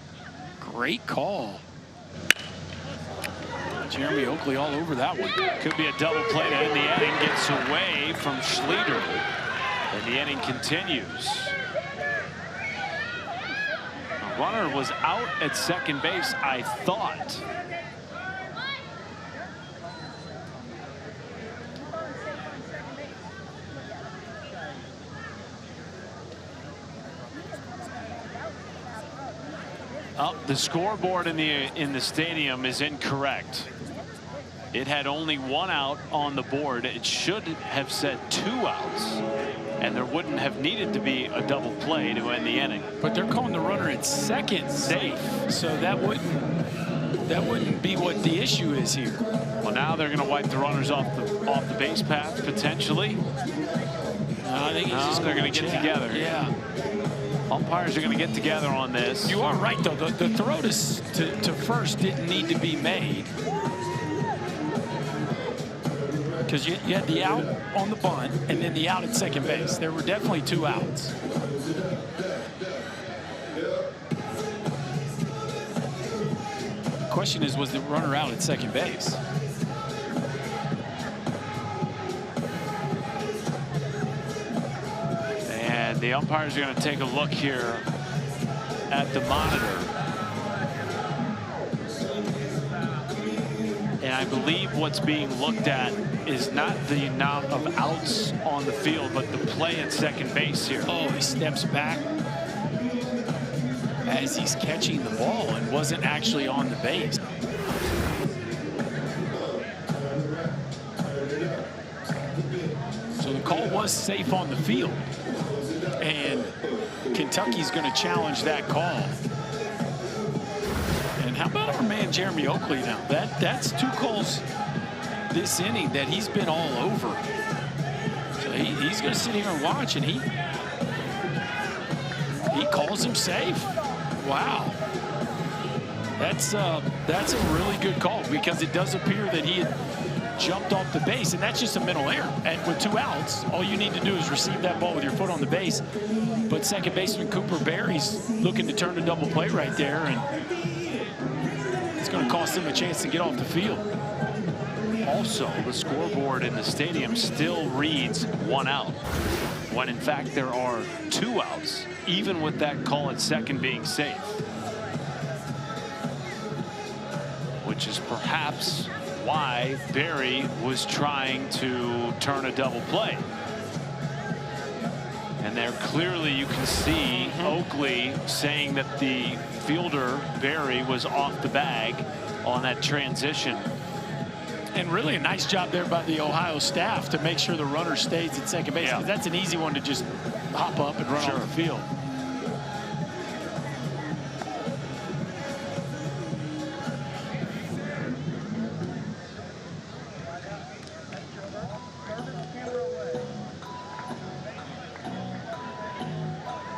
Great call. Jeremy Oakley all over that one. Could be a double play to end the inning. Gets away from Schleter. And the inning continues. The runner was out at second base, I thought. Oh, the scoreboard in the stadium is incorrect. It had only 1 out on the board. It should have said 2 outs, and there wouldn't have needed to be a double play to end the inning. But they're calling the runner at second safe, so that wouldn't be what the issue is here. Well, now they're going to wipe the runners off the base path potentially. I think they're going to get together. Yeah. Umpires are going to get together on this. You are right, though. The throw to first didn't need to be made. Because you had the out on the bunt and then the out at second base. There were definitely 2 outs. The question is, was the runner out at second base? And the umpires are going to take a look here at the monitor. And I believe what's being looked at is not the amount of outs on the field, but the play at second base here. Oh, he steps back as he's catching the ball and wasn't actually on the base. So the call was safe on the field, and Kentucky's going to challenge that call. And how about our man Jeremy Oakley now? That's 2 calls this inning that he's been all over. So he's going to sit here and watch, and he calls him safe. Wow. That's a really good call, because it does appear that he had jumped off the base, and that's just a mental error. And with 2 outs, all you need to do is receive that ball with your foot on the base. But second baseman Cooper Berry's looking to turn a double play right there, and it's going to cost him a chance to get off the field. Also, the scoreboard in the stadium still reads 1 out, when in fact there are 2 outs, even with that call at second being safe. Which is perhaps why Berry was trying to turn a double play. And there clearly you can see Oakley saying that the fielder, Berry, was off the bag on that transition. And really a nice job there by the Ohio staff to make sure the runner stays at second base. Because that's an easy one to just hop up and run off the field.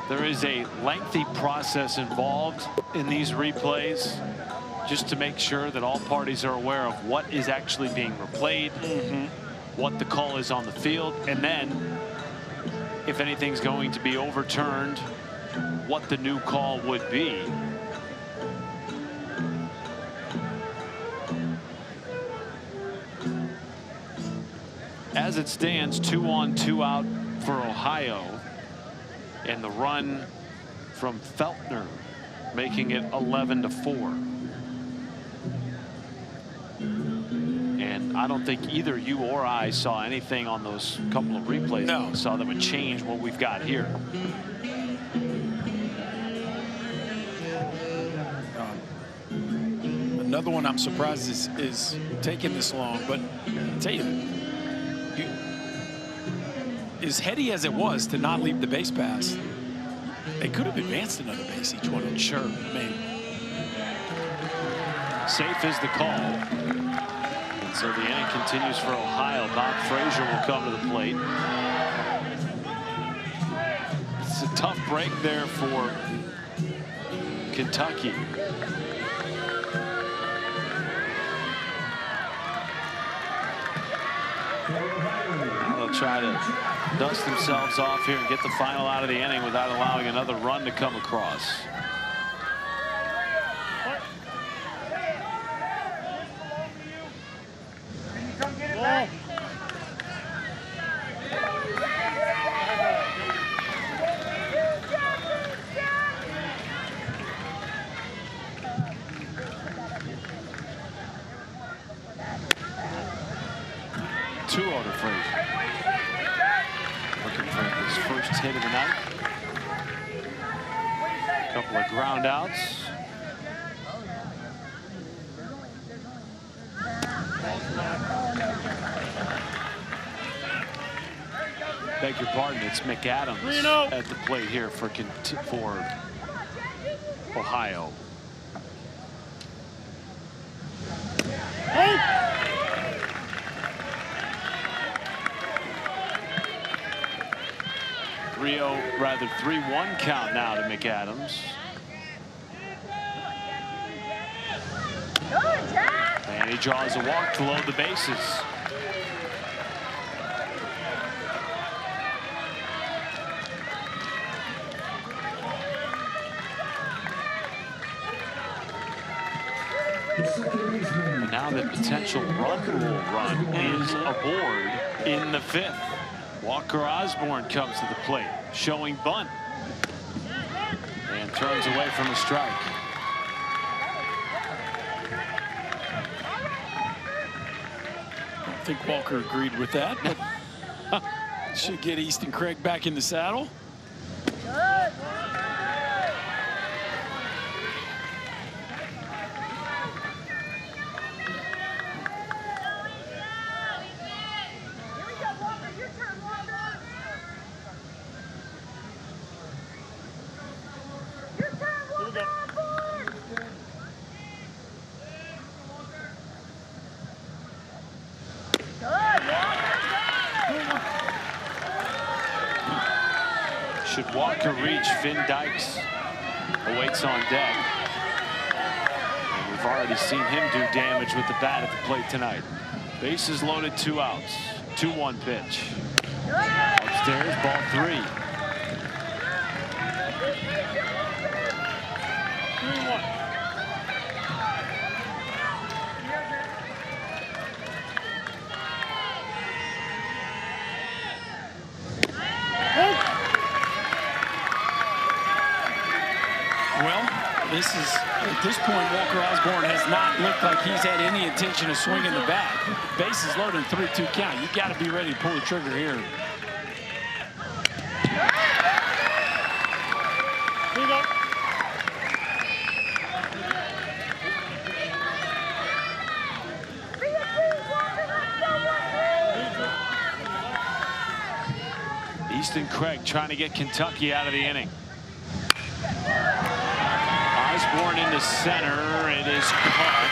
There is a lengthy process involved in these replays, just to make sure that all parties are aware of what is actually being replayed, what the call is on the field, and then if anything's going to be overturned, what the new call would be. As it stands, 2 on, 2 out for Ohio, and the run from Feltner making it 11-4. And I don't think either you or I saw anything on those couple of replays that we saw that would change what we've got here. Another one I'm surprised is taking this long, but I'll tell you, as heady as it was to not leave the base pass, they could have advanced another base, each one of them. Sure. Maybe. Safe is the call. And so the inning continues for Ohio. Bob Frazier will come to the plate. It's a tough break there for Kentucky. Now they'll try to dust themselves off here and get the final out of the inning without allowing another run to come across. Two-0 to Frazier. Looking for his first hit of the night. A couple of ground outs. beg your pardon, it's McAdams 3-0. at the plate here for Ohio. Hey. 3-1 count now to McAdams. And he draws a walk to load the bases. And now the potential run rule run is aboard in the 5th. Walker Osborne comes to the plate, showing bunt, and turns away from a strike. I think Walker agreed with that, but should get Easton Craig back in the saddle. Should Walker reach, Finn Dykes awaits on deck. And we've already seen him do damage with the bat at the plate tonight. Bases loaded, 2 outs. 2-1 pitch. Upstairs, ball 3. 3-1. Well, this is, at this point, Walker Osborne has not looked like he's had any intention of swinging the bat. Bases loaded, 3-2 count. You got to be ready to pull the trigger here. Here you go. Easton Craig trying to get Kentucky out of the inning. Osborne into center. It is caught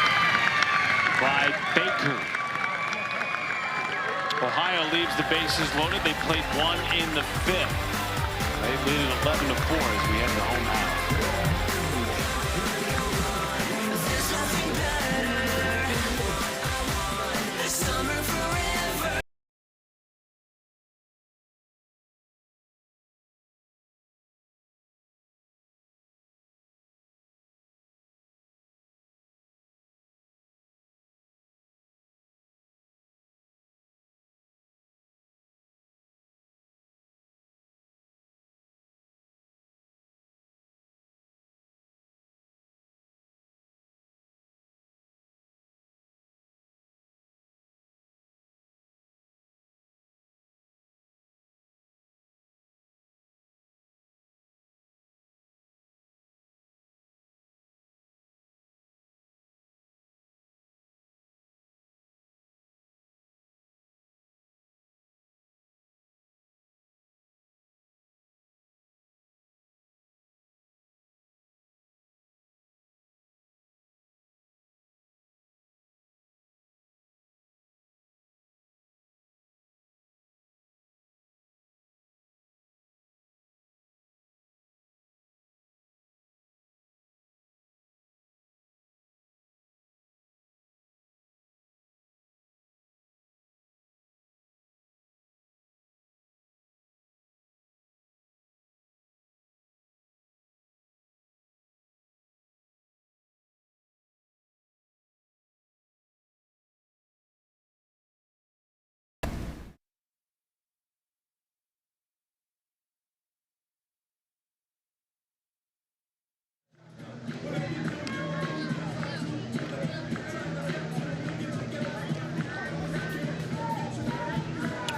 by Baker. Ohio leaves the bases loaded. They played 1 in the 5th. They lead it 11-4 as we head to home half.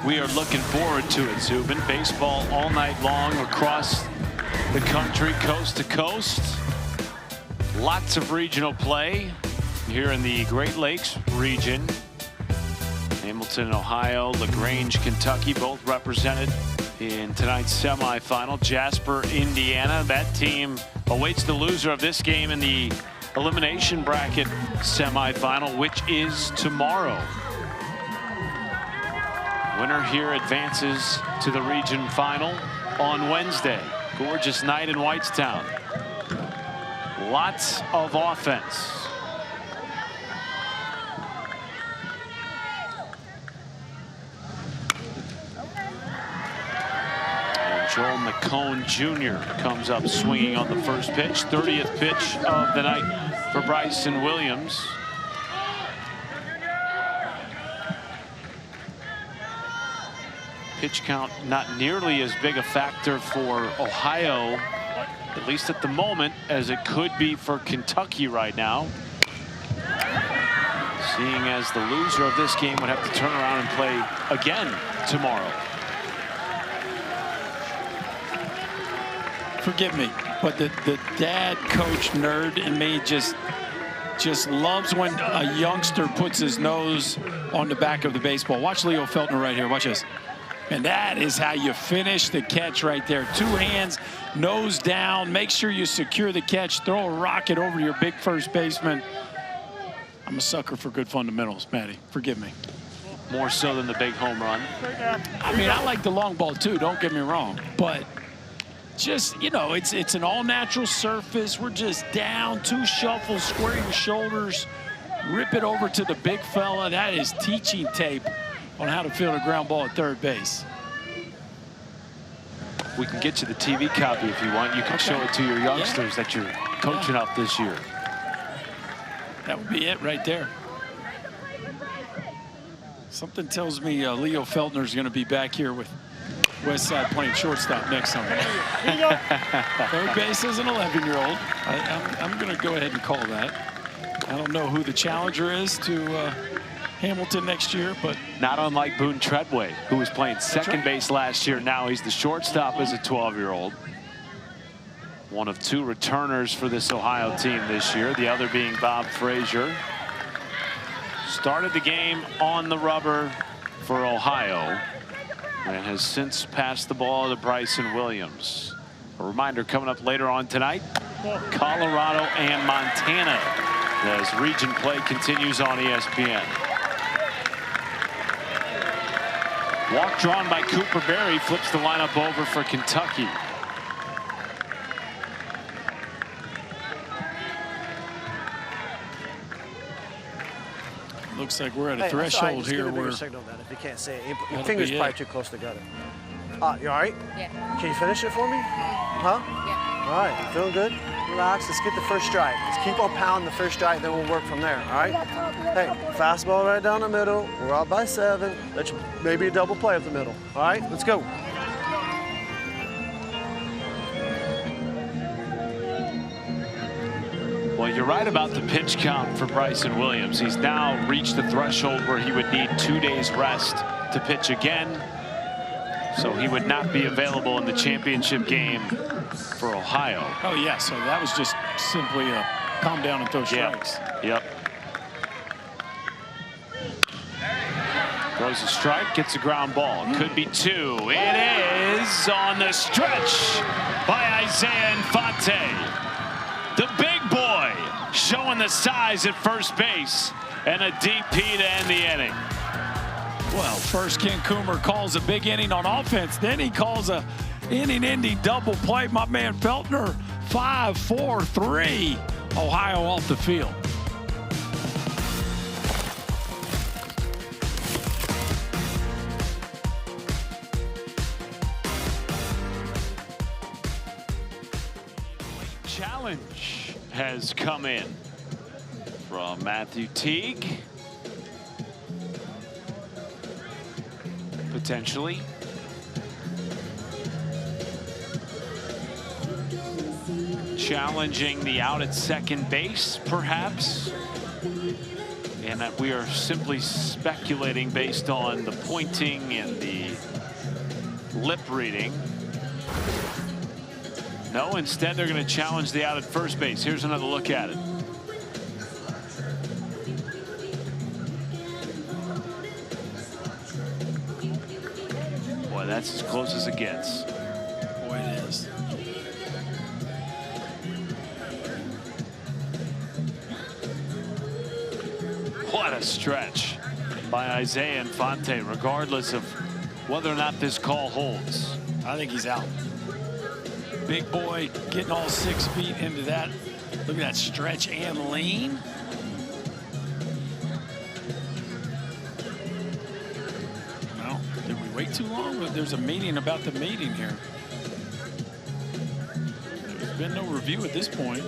We are looking forward to it, Zubin. Baseball all night long across the country, coast to coast. Lots of regional play here in the Great Lakes region. Hamilton, Ohio, Grange, Kentucky, both represented in tonight's semifinal, Jasper, Indiana. That team awaits the loser of this game in the elimination bracket semifinal, which is tomorrow. Winner here advances to the region final on Wednesday. Gorgeous night in Whitestown. Lots of offense. And Joel McCone Jr. comes up swinging on the first pitch. 30th pitch of the night for Bryson Williams. Pitch count not nearly as big a factor for Ohio, at least at the moment, as it could be for Kentucky right now. Seeing as the loser of this game would have to turn around and play again tomorrow. Forgive me, but the dad coach nerd in me just loves when a youngster puts his nose on the back of the baseball. Watch Leo Feltner right here. Watch this. And that is how you finish the catch right there. 2 hands, nose down. Make sure you secure the catch. Throw a rocket over your big first baseman. I'm a sucker for good fundamentals, Matty. Forgive me. More so than the big home run. I mean, I like the long ball too, don't get me wrong. But just, you know, it's an all-natural surface. We're just down, 2 shuffles, square your shoulders, rip it over to the big fella. That is teaching tape on how to field a ground ball at third base. We can get you the TV copy if you want. You can show it to your youngsters that you're coaching up this year. That would be it right there. Something tells me Leo Feltner is going to be back here with Westside playing shortstop next summer. Third base is an 11-year-old. I'm going to go ahead and call that. I don't know who the challenger is to Hamilton next year, but not unlike Boone Treadway, who was playing second base last year. Now he's the shortstop as a 12-year-old. One of 2 returners for this Ohio team this year, the other being Bob Frazier. Started the game on the rubber for Ohio and has since passed the ball to Bryson Williams. A reminder coming up later on tonight, Colorado and Montana as region play continues on ESPN. Walk drawn by Cooper Berry flips the lineup over for Kentucky. Looks like we're at a threshold here where signal that if you can't say it. Your finger's probably too close together. You all right? Yeah. Can you finish it for me? Huh? Yeah. All right. Feeling good? Relax. Let's get the first strike. Let's keep on pounding the first strike, then we'll work from there. All right? Hey, fastball right down the middle. We're out by 7. Let's maybe a double play up the middle. All right? Let's go. Well, you're right about the pitch count for Bryson Williams. He's now reached the threshold where he would need 2 days rest to pitch again. So he would not be available in the championship game for Ohio. Oh, yeah. So that was just simply a calm down and throw strikes. Yep. Throws a strike, gets a ground ball. Could be 2. It is on the stretch by Isaiah Infante. The big boy showing the size at first base and a DP to end the inning. Well, first Ken Coomer calls a big inning on offense. Then he calls a inning-ending double play. My man Feltner, 5-4-3. Ohio off the field. Challenge has come in from Matthew Teague. Potentially. Challenging the out at second base, perhaps. And that we are simply speculating based on the pointing and the lip reading. No, instead they're going to challenge the out at first base. Here's another look at it. Boy, that's as close as it gets. Boy, it is. What a stretch by Isaiah Infante, regardless of whether or not this call holds. I think he's out. Big boy getting all 6 feet into that. Look at that stretch and lean. Well, did we wait too long? There's a meeting about the meeting here. There's been no review at this point.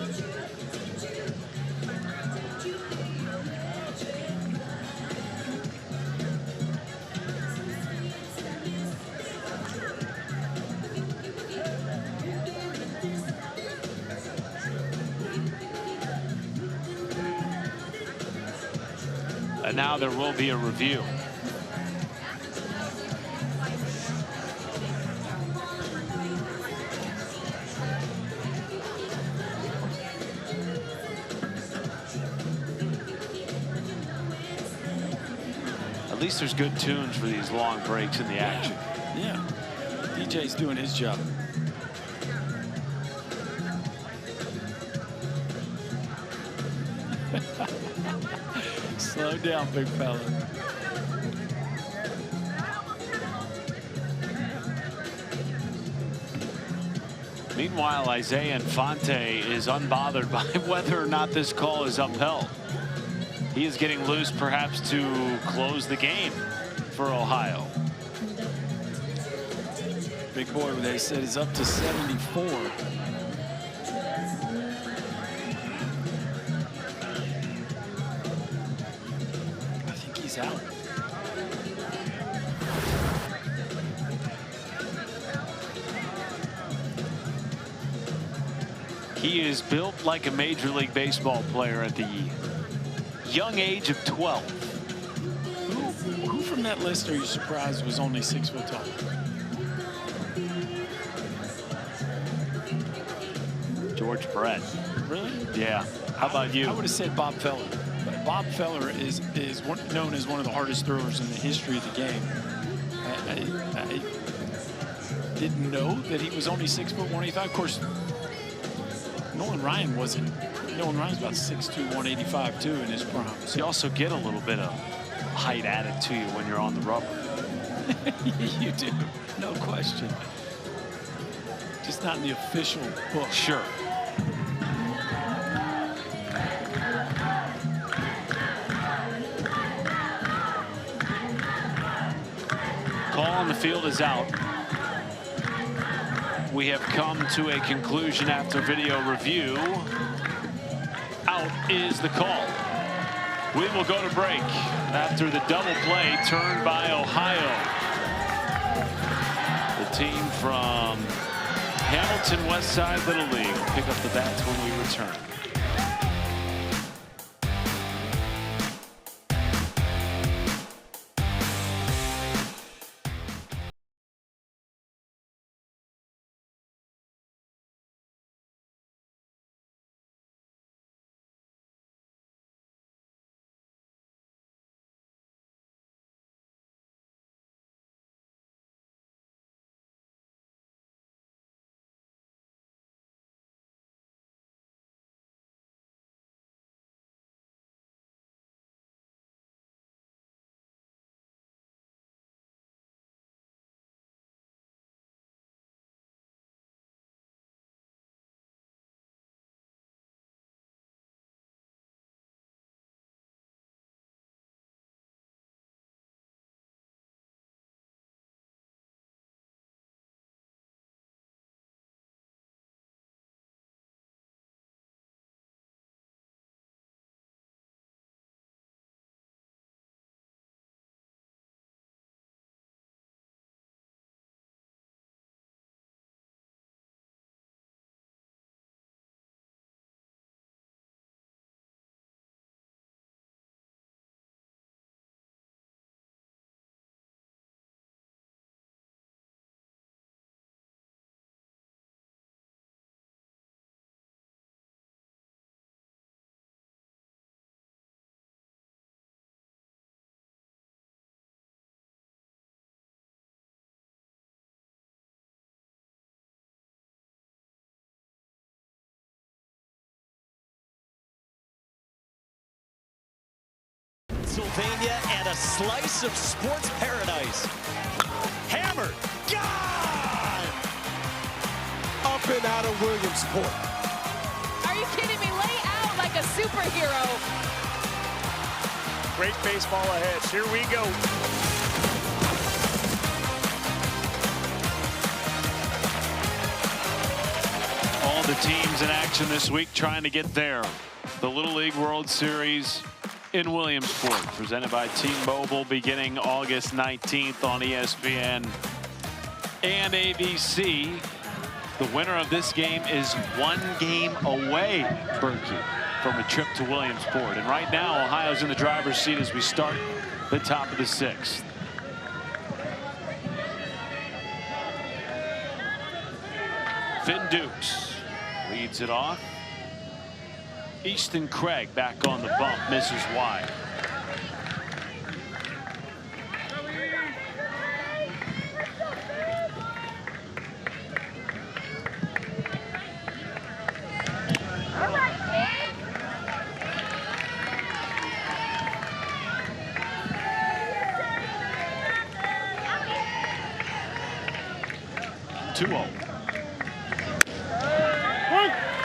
And now there will be a review. At least there's good tunes for these long breaks in the action. Yeah. DJ's doing his job. Slow down, big fella. Meanwhile, Isaiah Infante is unbothered by whether or not this call is upheld. He is getting loose, perhaps to close the game for Ohio. Big boy, they said, is up to 74. I think he's out. He is built like a Major League Baseball player at the young age of 12. Who from that list are you surprised was only 6 foot tall? George Brett. Really? Yeah. How about you? I would have said Bob Feller. But Bob Feller is known as one of the hardest throwers in the history of the game. I didn't know that he was only 6 foot 185. Of course, Nolan Ryan wasn't. Nolan Ryan's about 6'2", 185 too in his prime. So you also get a little bit of height added to you when you're on the rubber. You do, no question. Just not in the official book. Sure. Call on the field is out. We have come to a conclusion after video review. Out is the call. We will go to break after the double play turned by Ohio. The team from Hamilton Westside Little League will pick up the bats when we return. Pennsylvania, and a slice of sports paradise. Hammered. Gone! Up and out of Williamsport. Are you kidding me? Lay out like a superhero. Great baseball ahead. Here we go. All the teams in action this week trying to get there. The Little League World Series in Williamsport, presented by T-Mobile, beginning August 19th on ESPN and ABC. The winner of this game is 1 game away, Berkey, from a trip to Williamsport. And right now, Ohio's in the driver's seat as we start the top of the 6th. Finn Dukes leads it off. Easton Craig back on the bump, misses wide.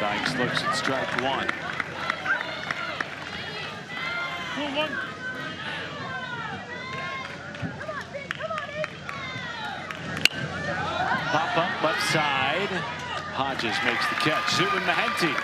Dykes looks at strike 1. 2-1. Pop up left side. Hodges makes the catch. Zubin Mehenti.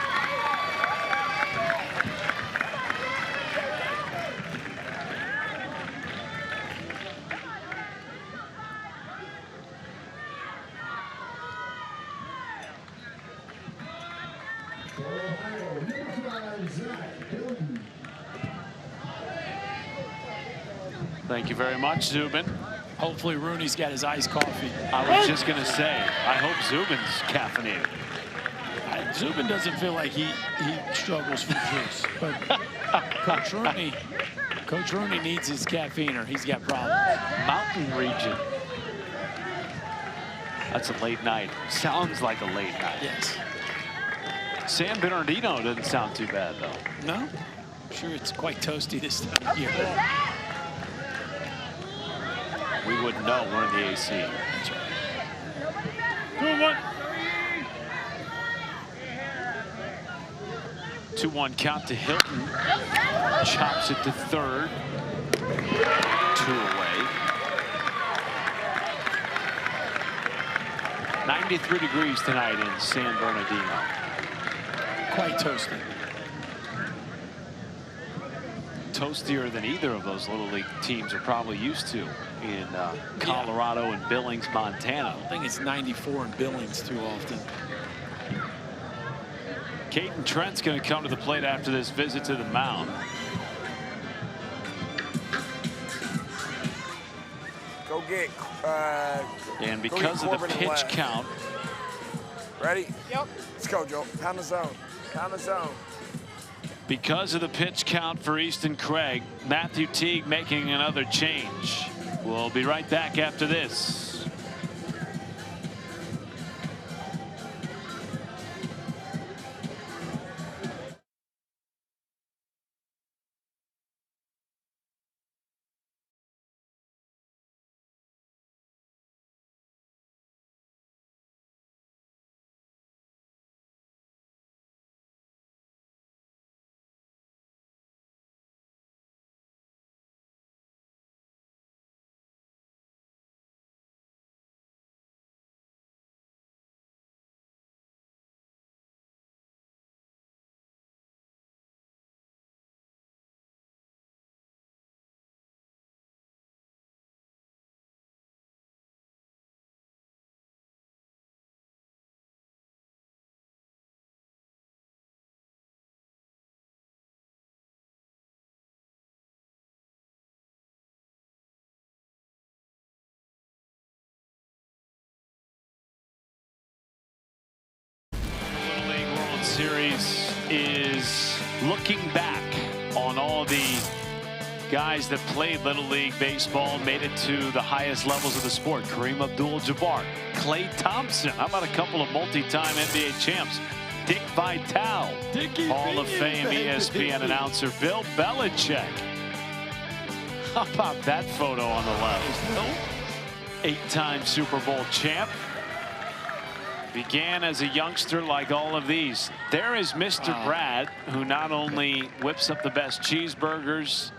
Thank you very much, Zubin. Hopefully Rooney's got his iced coffee. I was just going to say, I hope Zubin's caffeinated. Zubin doesn't feel like he struggles for juice, but Coach Rooney needs his caffeine or he's got problems. Mountain region. That's a late night. Sounds like a late night. Yes. San Bernardino doesn't sound too bad, though. No? I'm sure it's quite toasty this time of year. We wouldn't know. We're in the AC. That's right. 2-1. 2-1 count to Hilton. Chops it to third. 2 away. 93 degrees tonight in San Bernardino. Quite toasty. Toastier than either of those Little League teams are probably used to in Colorado and Billings, Montana. I think it's 94 in Billings too often. Caden Trent's going to come to the plate after this visit to the mound. Go get. And because of the pitch count. Ready? Yep. Let's go, Joe. Pound the zone. Pound the zone. Because of the pitch count for Easton Craig, Matthew Teague making another change. We'll be right back after this. Series is looking back on all the guys that played Little League Baseball, made it to the highest levels of the sport. Kareem Abdul-Jabbar, Klay Thompson. How about a couple of multi-time NBA champs? Dick Vitale, Hall of Fame ESPN announcer Bill Belichick. How about that photo on the left? 8-time Super Bowl champ. Began as a youngster like all of these. There is Mr. Brad, who not only whips up the best cheeseburgers,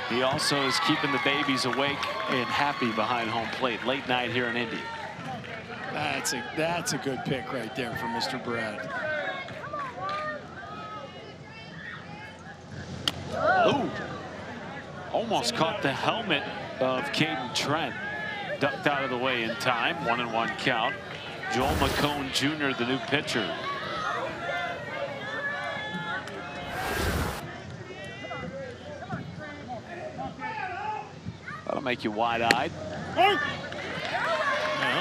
he also is keeping the babies awake and happy behind home plate late night here in Indy. That's a good pick right there for Mr. Brad. Ooh, almost caught the helmet of Caden Trent. Ducked out of the way in time. 1-1 count. Joel McCone Jr., the new pitcher. That'll make you wide-eyed. Yeah,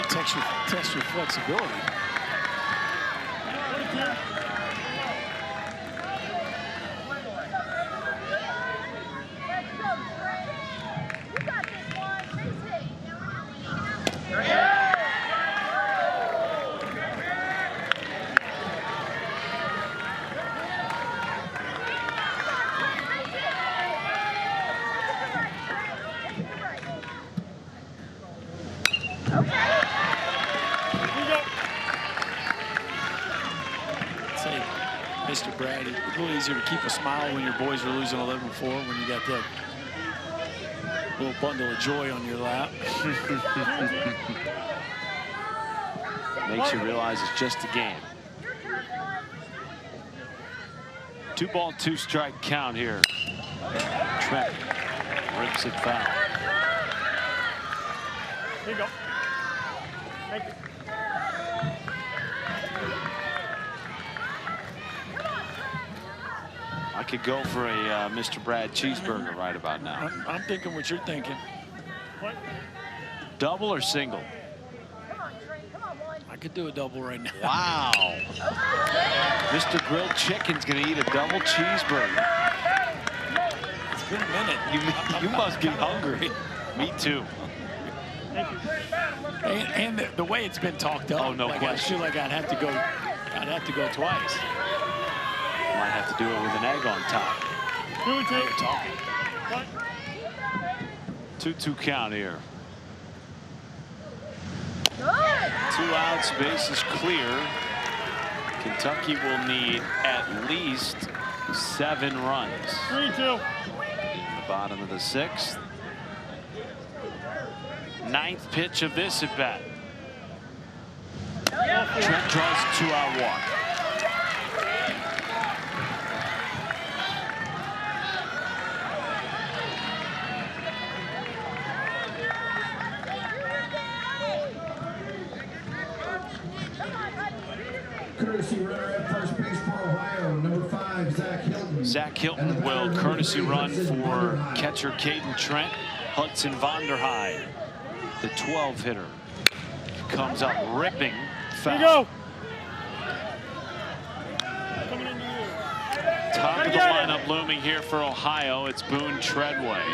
test your flexibility. Say, Mr. Brad, it's a little easier to keep a smile when your boys are losing 11-4 when you got that little bundle of joy on your lap. Makes you realize it's just a game. 2-ball, 2-strike count here. Trent rips it foul. Here you go. Thank you. I could go for a Mr. Brad cheeseburger right about now. I'm thinking what you're thinking. What? Double or single? I could do a double right now. Wow. Mr. Grilled Chicken's going to eat a double cheeseburger. It's been a minute. You must be hungry. Me too. And the way it's been talked up, oh, no like question. I feel like I'd have to go twice. Might have to do it with an egg on top. 2-2 count here. 2 outs, base is clear. Kentucky will need at least 7 runs. 3-2. In the bottom of the 6th. 9th pitch of this at bat. Trent draws a 2-out walk. Courtesy runner at first base for Ohio, number 5, Zach Hilton. Zach Hilton will courtesy run for catcher Caden Trent. Hudson Vonderheide, the 12-hitter, comes up ripping foul. Here you go. Top of the lineup looming here for Ohio. It's Boone Treadway.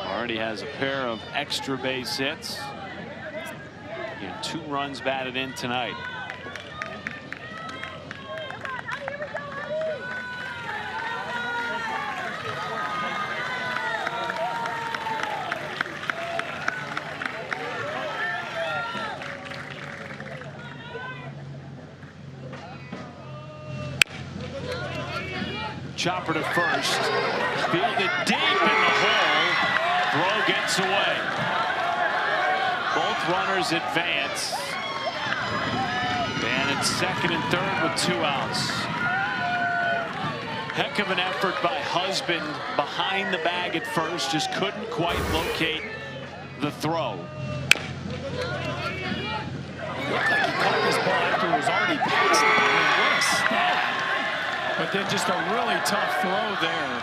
Already has a pair of extra base hits. And 2 runs batted in tonight. Chopper to first. Fielded deep in the hole. Throw gets away. Both runners advance. And it's 2nd and 3rd with 2 outs. Heck of an effort by Husband behind the bag at first. Just couldn't quite locate the throw. Looked like he caught this ball after it was already past him. I mean, what a stab. But then just a really tough throw there.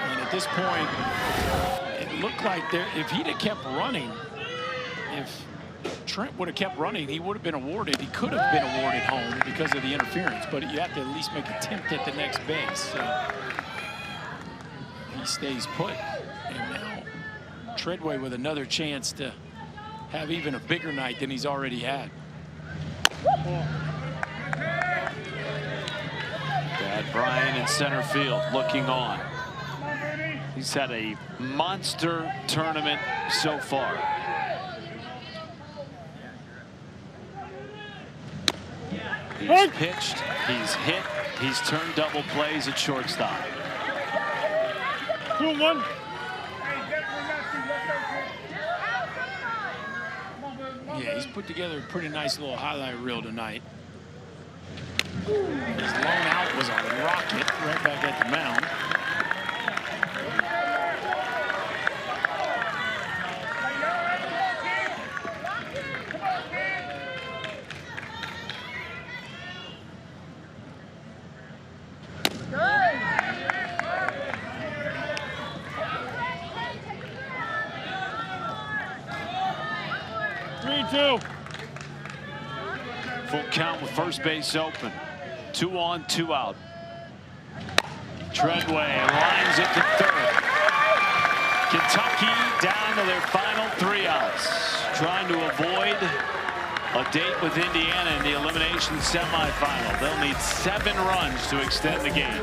And at this point, it looked like if he'd have kept running, if Trent would have kept running, he would have been awarded. He could have been awarded home because of the interference, but you have to at least make an attempt at the next base. So he stays put. And now Treadway with another chance to have even a bigger night than he's already had. Brad Bryan in center field looking on. He's had a monster tournament so far. He's pitched, he's hit, he's turned double plays at shortstop. 2-1. Yeah, he's put together a pretty nice little highlight reel tonight. His lone out was a rocket right back at the mound. Full count with first base open. 2 on, 2 out. Treadway lines it to third. Kentucky down to their final 3 outs. Trying to avoid a date with Indiana in the elimination semifinal. They'll need 7 runs to extend the game.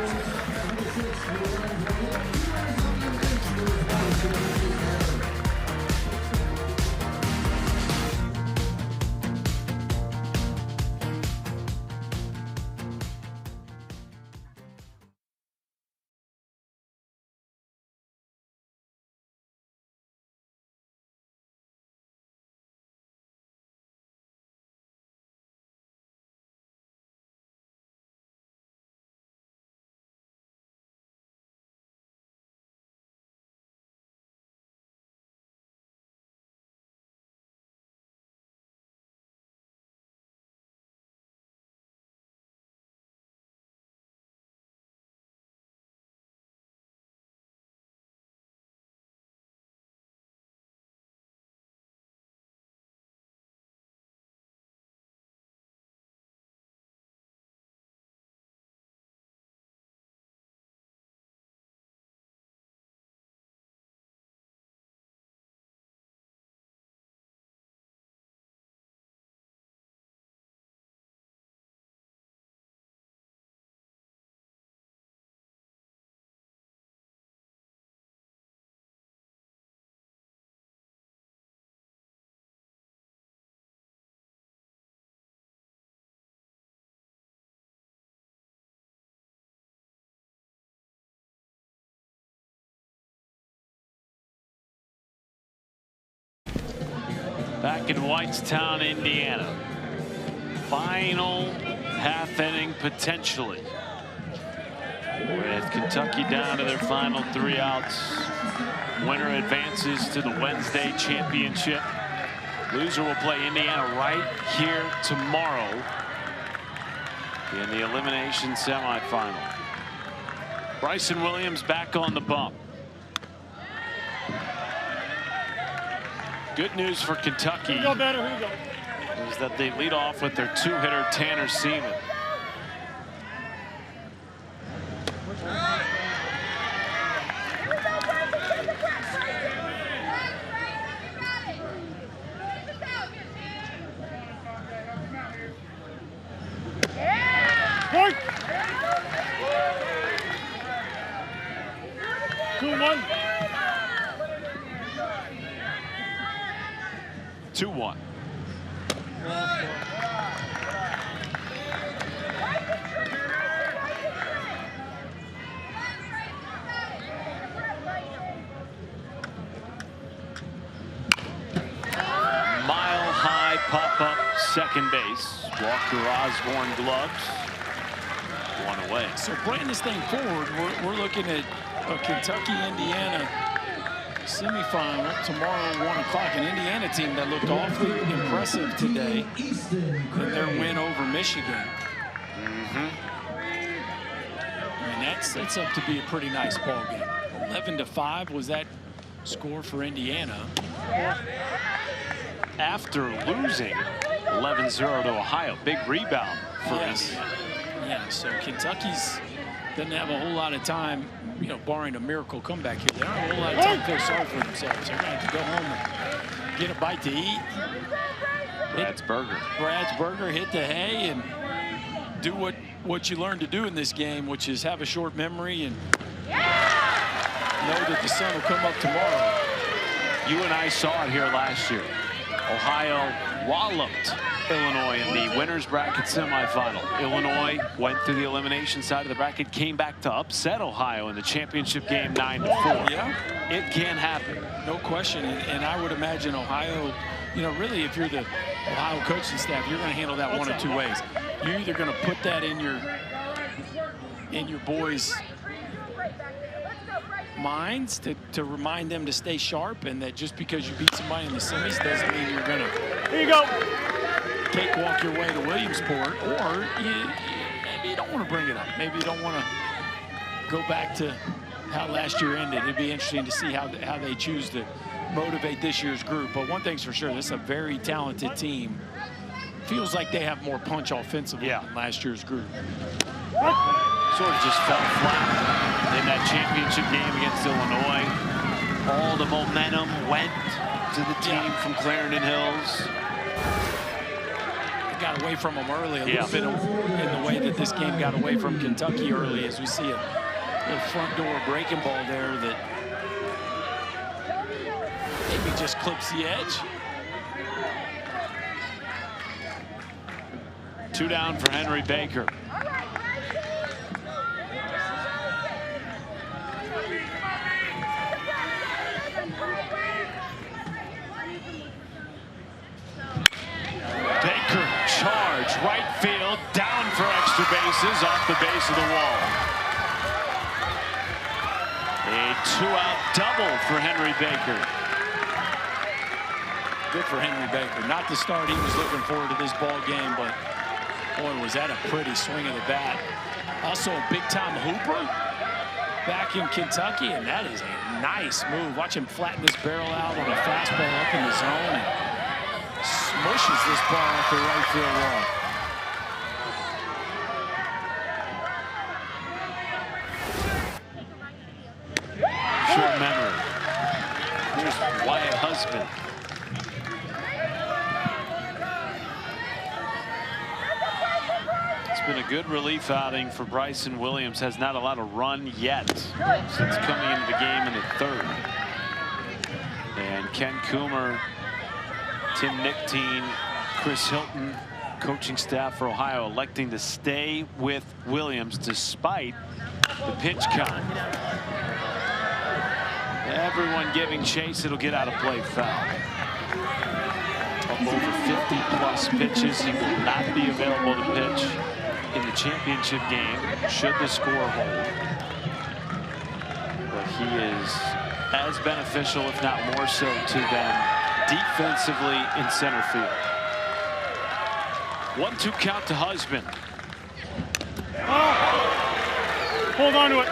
Back in Whitestown, Indiana. Final half inning potentially. With Kentucky down to their final 3 outs. Winner advances to the Wednesday championship. Loser will play Indiana right here tomorrow in the elimination semifinal. Bryson Williams back on the bump. Good news for Kentucky Here you go, Banner. Here you go. is that they lead off with their 2-hitter Tanner Seaman. Point. 2-1. 2-1. Mile-high pop-up second base. Walker Osborne gloves. 1 away. So bringing this thing forward, we're looking at a Kentucky-Indiana semifinal tomorrow, 1 o'clock. An Indiana team that looked awfully impressive today in their win over Michigan. I mean, that sets up to be a pretty nice ball game. 11-5 was that score for Indiana. After losing 11-0 to Ohio, big rebound for Indiana. Yeah, so Kentucky's doesn't have a whole lot of time, you know, barring a miracle comeback here. They don't have a whole lot of time to feel sorry for themselves. They're going to have to go home and get a bite to eat. Brad's Burger, hit the hay, and do what you learned to do in this game, which is have a short memory and know that the sun will come up tomorrow. You and I saw it here last year. Ohio walloped Illinois in the winner's bracket semifinal. Illinois went through the elimination side of the bracket, came back to upset Ohio in the championship game 9-4. Yeah, it can happen. No question. And I would imagine Ohio, you know, really, if you're the Ohio coaching staff, you're going to handle that one of two ways. You're either going to put that in your boys' minds to remind them to stay sharp, and that just because you beat somebody in the semis doesn't mean you're going to cakewalk your way to Williamsport, or maybe you don't want to bring it up. Maybe you don't want to go back to how last year ended. It'd be interesting to see how they choose to motivate this year's group. But one thing's for sure, this is a very talented team. Feels like they have more punch offensively than last year's group. Sort of just fell flat in that championship game against Illinois. All the momentum went to the team from Clarendon Hills. It got away from them early a little bit in the way that this game got away from Kentucky early, as we see a little front door breaking ball there that maybe just clips the edge. 2 down for Henry Baker. Baker charge, right field, down for extra bases, off the base of the wall. A 2-out double for Henry Baker. Good for Henry Baker. Not the start he was looking forward to this ball game, but boy, was that a pretty swing of the bat. Also a big-time hooper back in Kentucky, and that is a nice move. Watch him flatten this barrel out on a fastball up in the zone and smushes this ball off the right field wall. Short memory. Here's Wyatt Husband. It's been a good relief outing for Bryson Williams. Has not allowed a run yet since coming into the game in the 3rd. And Ken Coomer, Tim Nichtine, Chris Hilton, coaching staff for Ohio, electing to stay with Williams despite the pitch count. Everyone giving chase, it'll get out of play foul. Up over 50+ pitches. He will not be available to pitch in the championship game should the score hold. But he is as beneficial, if not more so, to them defensively in center field. 1-2 count to Husband. Hold on to it.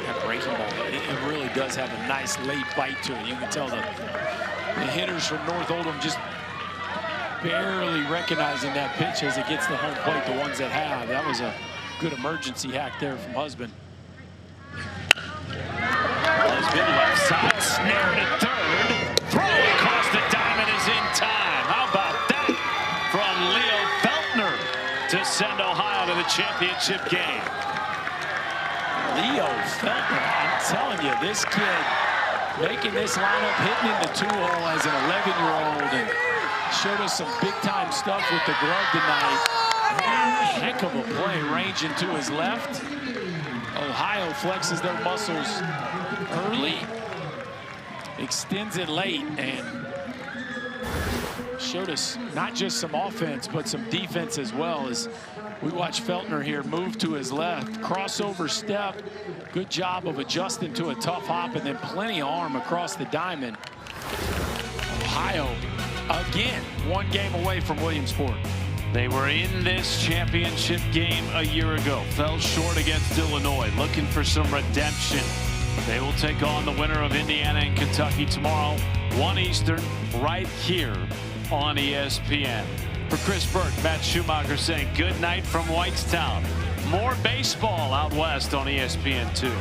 That breaking ball, it really does have a nice late bite to it. You can tell the hitters from North Oldham just barely recognizing that pitch as it gets to home plate, the ones that have. That was a good emergency hack there from Husband. Husband left side, snared at 3rd. Throw across the diamond is in time. How about that from Leo Feltner to send Ohio to the championship game? Leo Feltner, I'm telling you, this kid making this lineup, hitting in the 2-hole as an 11-year-old, and showed us some big-time stuff with the glove tonight. Heck of a play, ranging to his left. Ohio flexes their muscles early, extends it late, and showed us not just some offense, but some defense as well. As we watch Feltner here move to his left, crossover step, good job of adjusting to a tough hop, and then plenty of arm across the diamond. Ohio, again, 1 game away from Williamsport. They were in this championship game a year ago. Fell short against Illinois, looking for some redemption. They will take on the winner of Indiana and Kentucky tomorrow, 1 Eastern, right here on ESPN. For Chris Burke, Matt Schumacher saying good night from Whitestown. More baseball out west on ESPN2.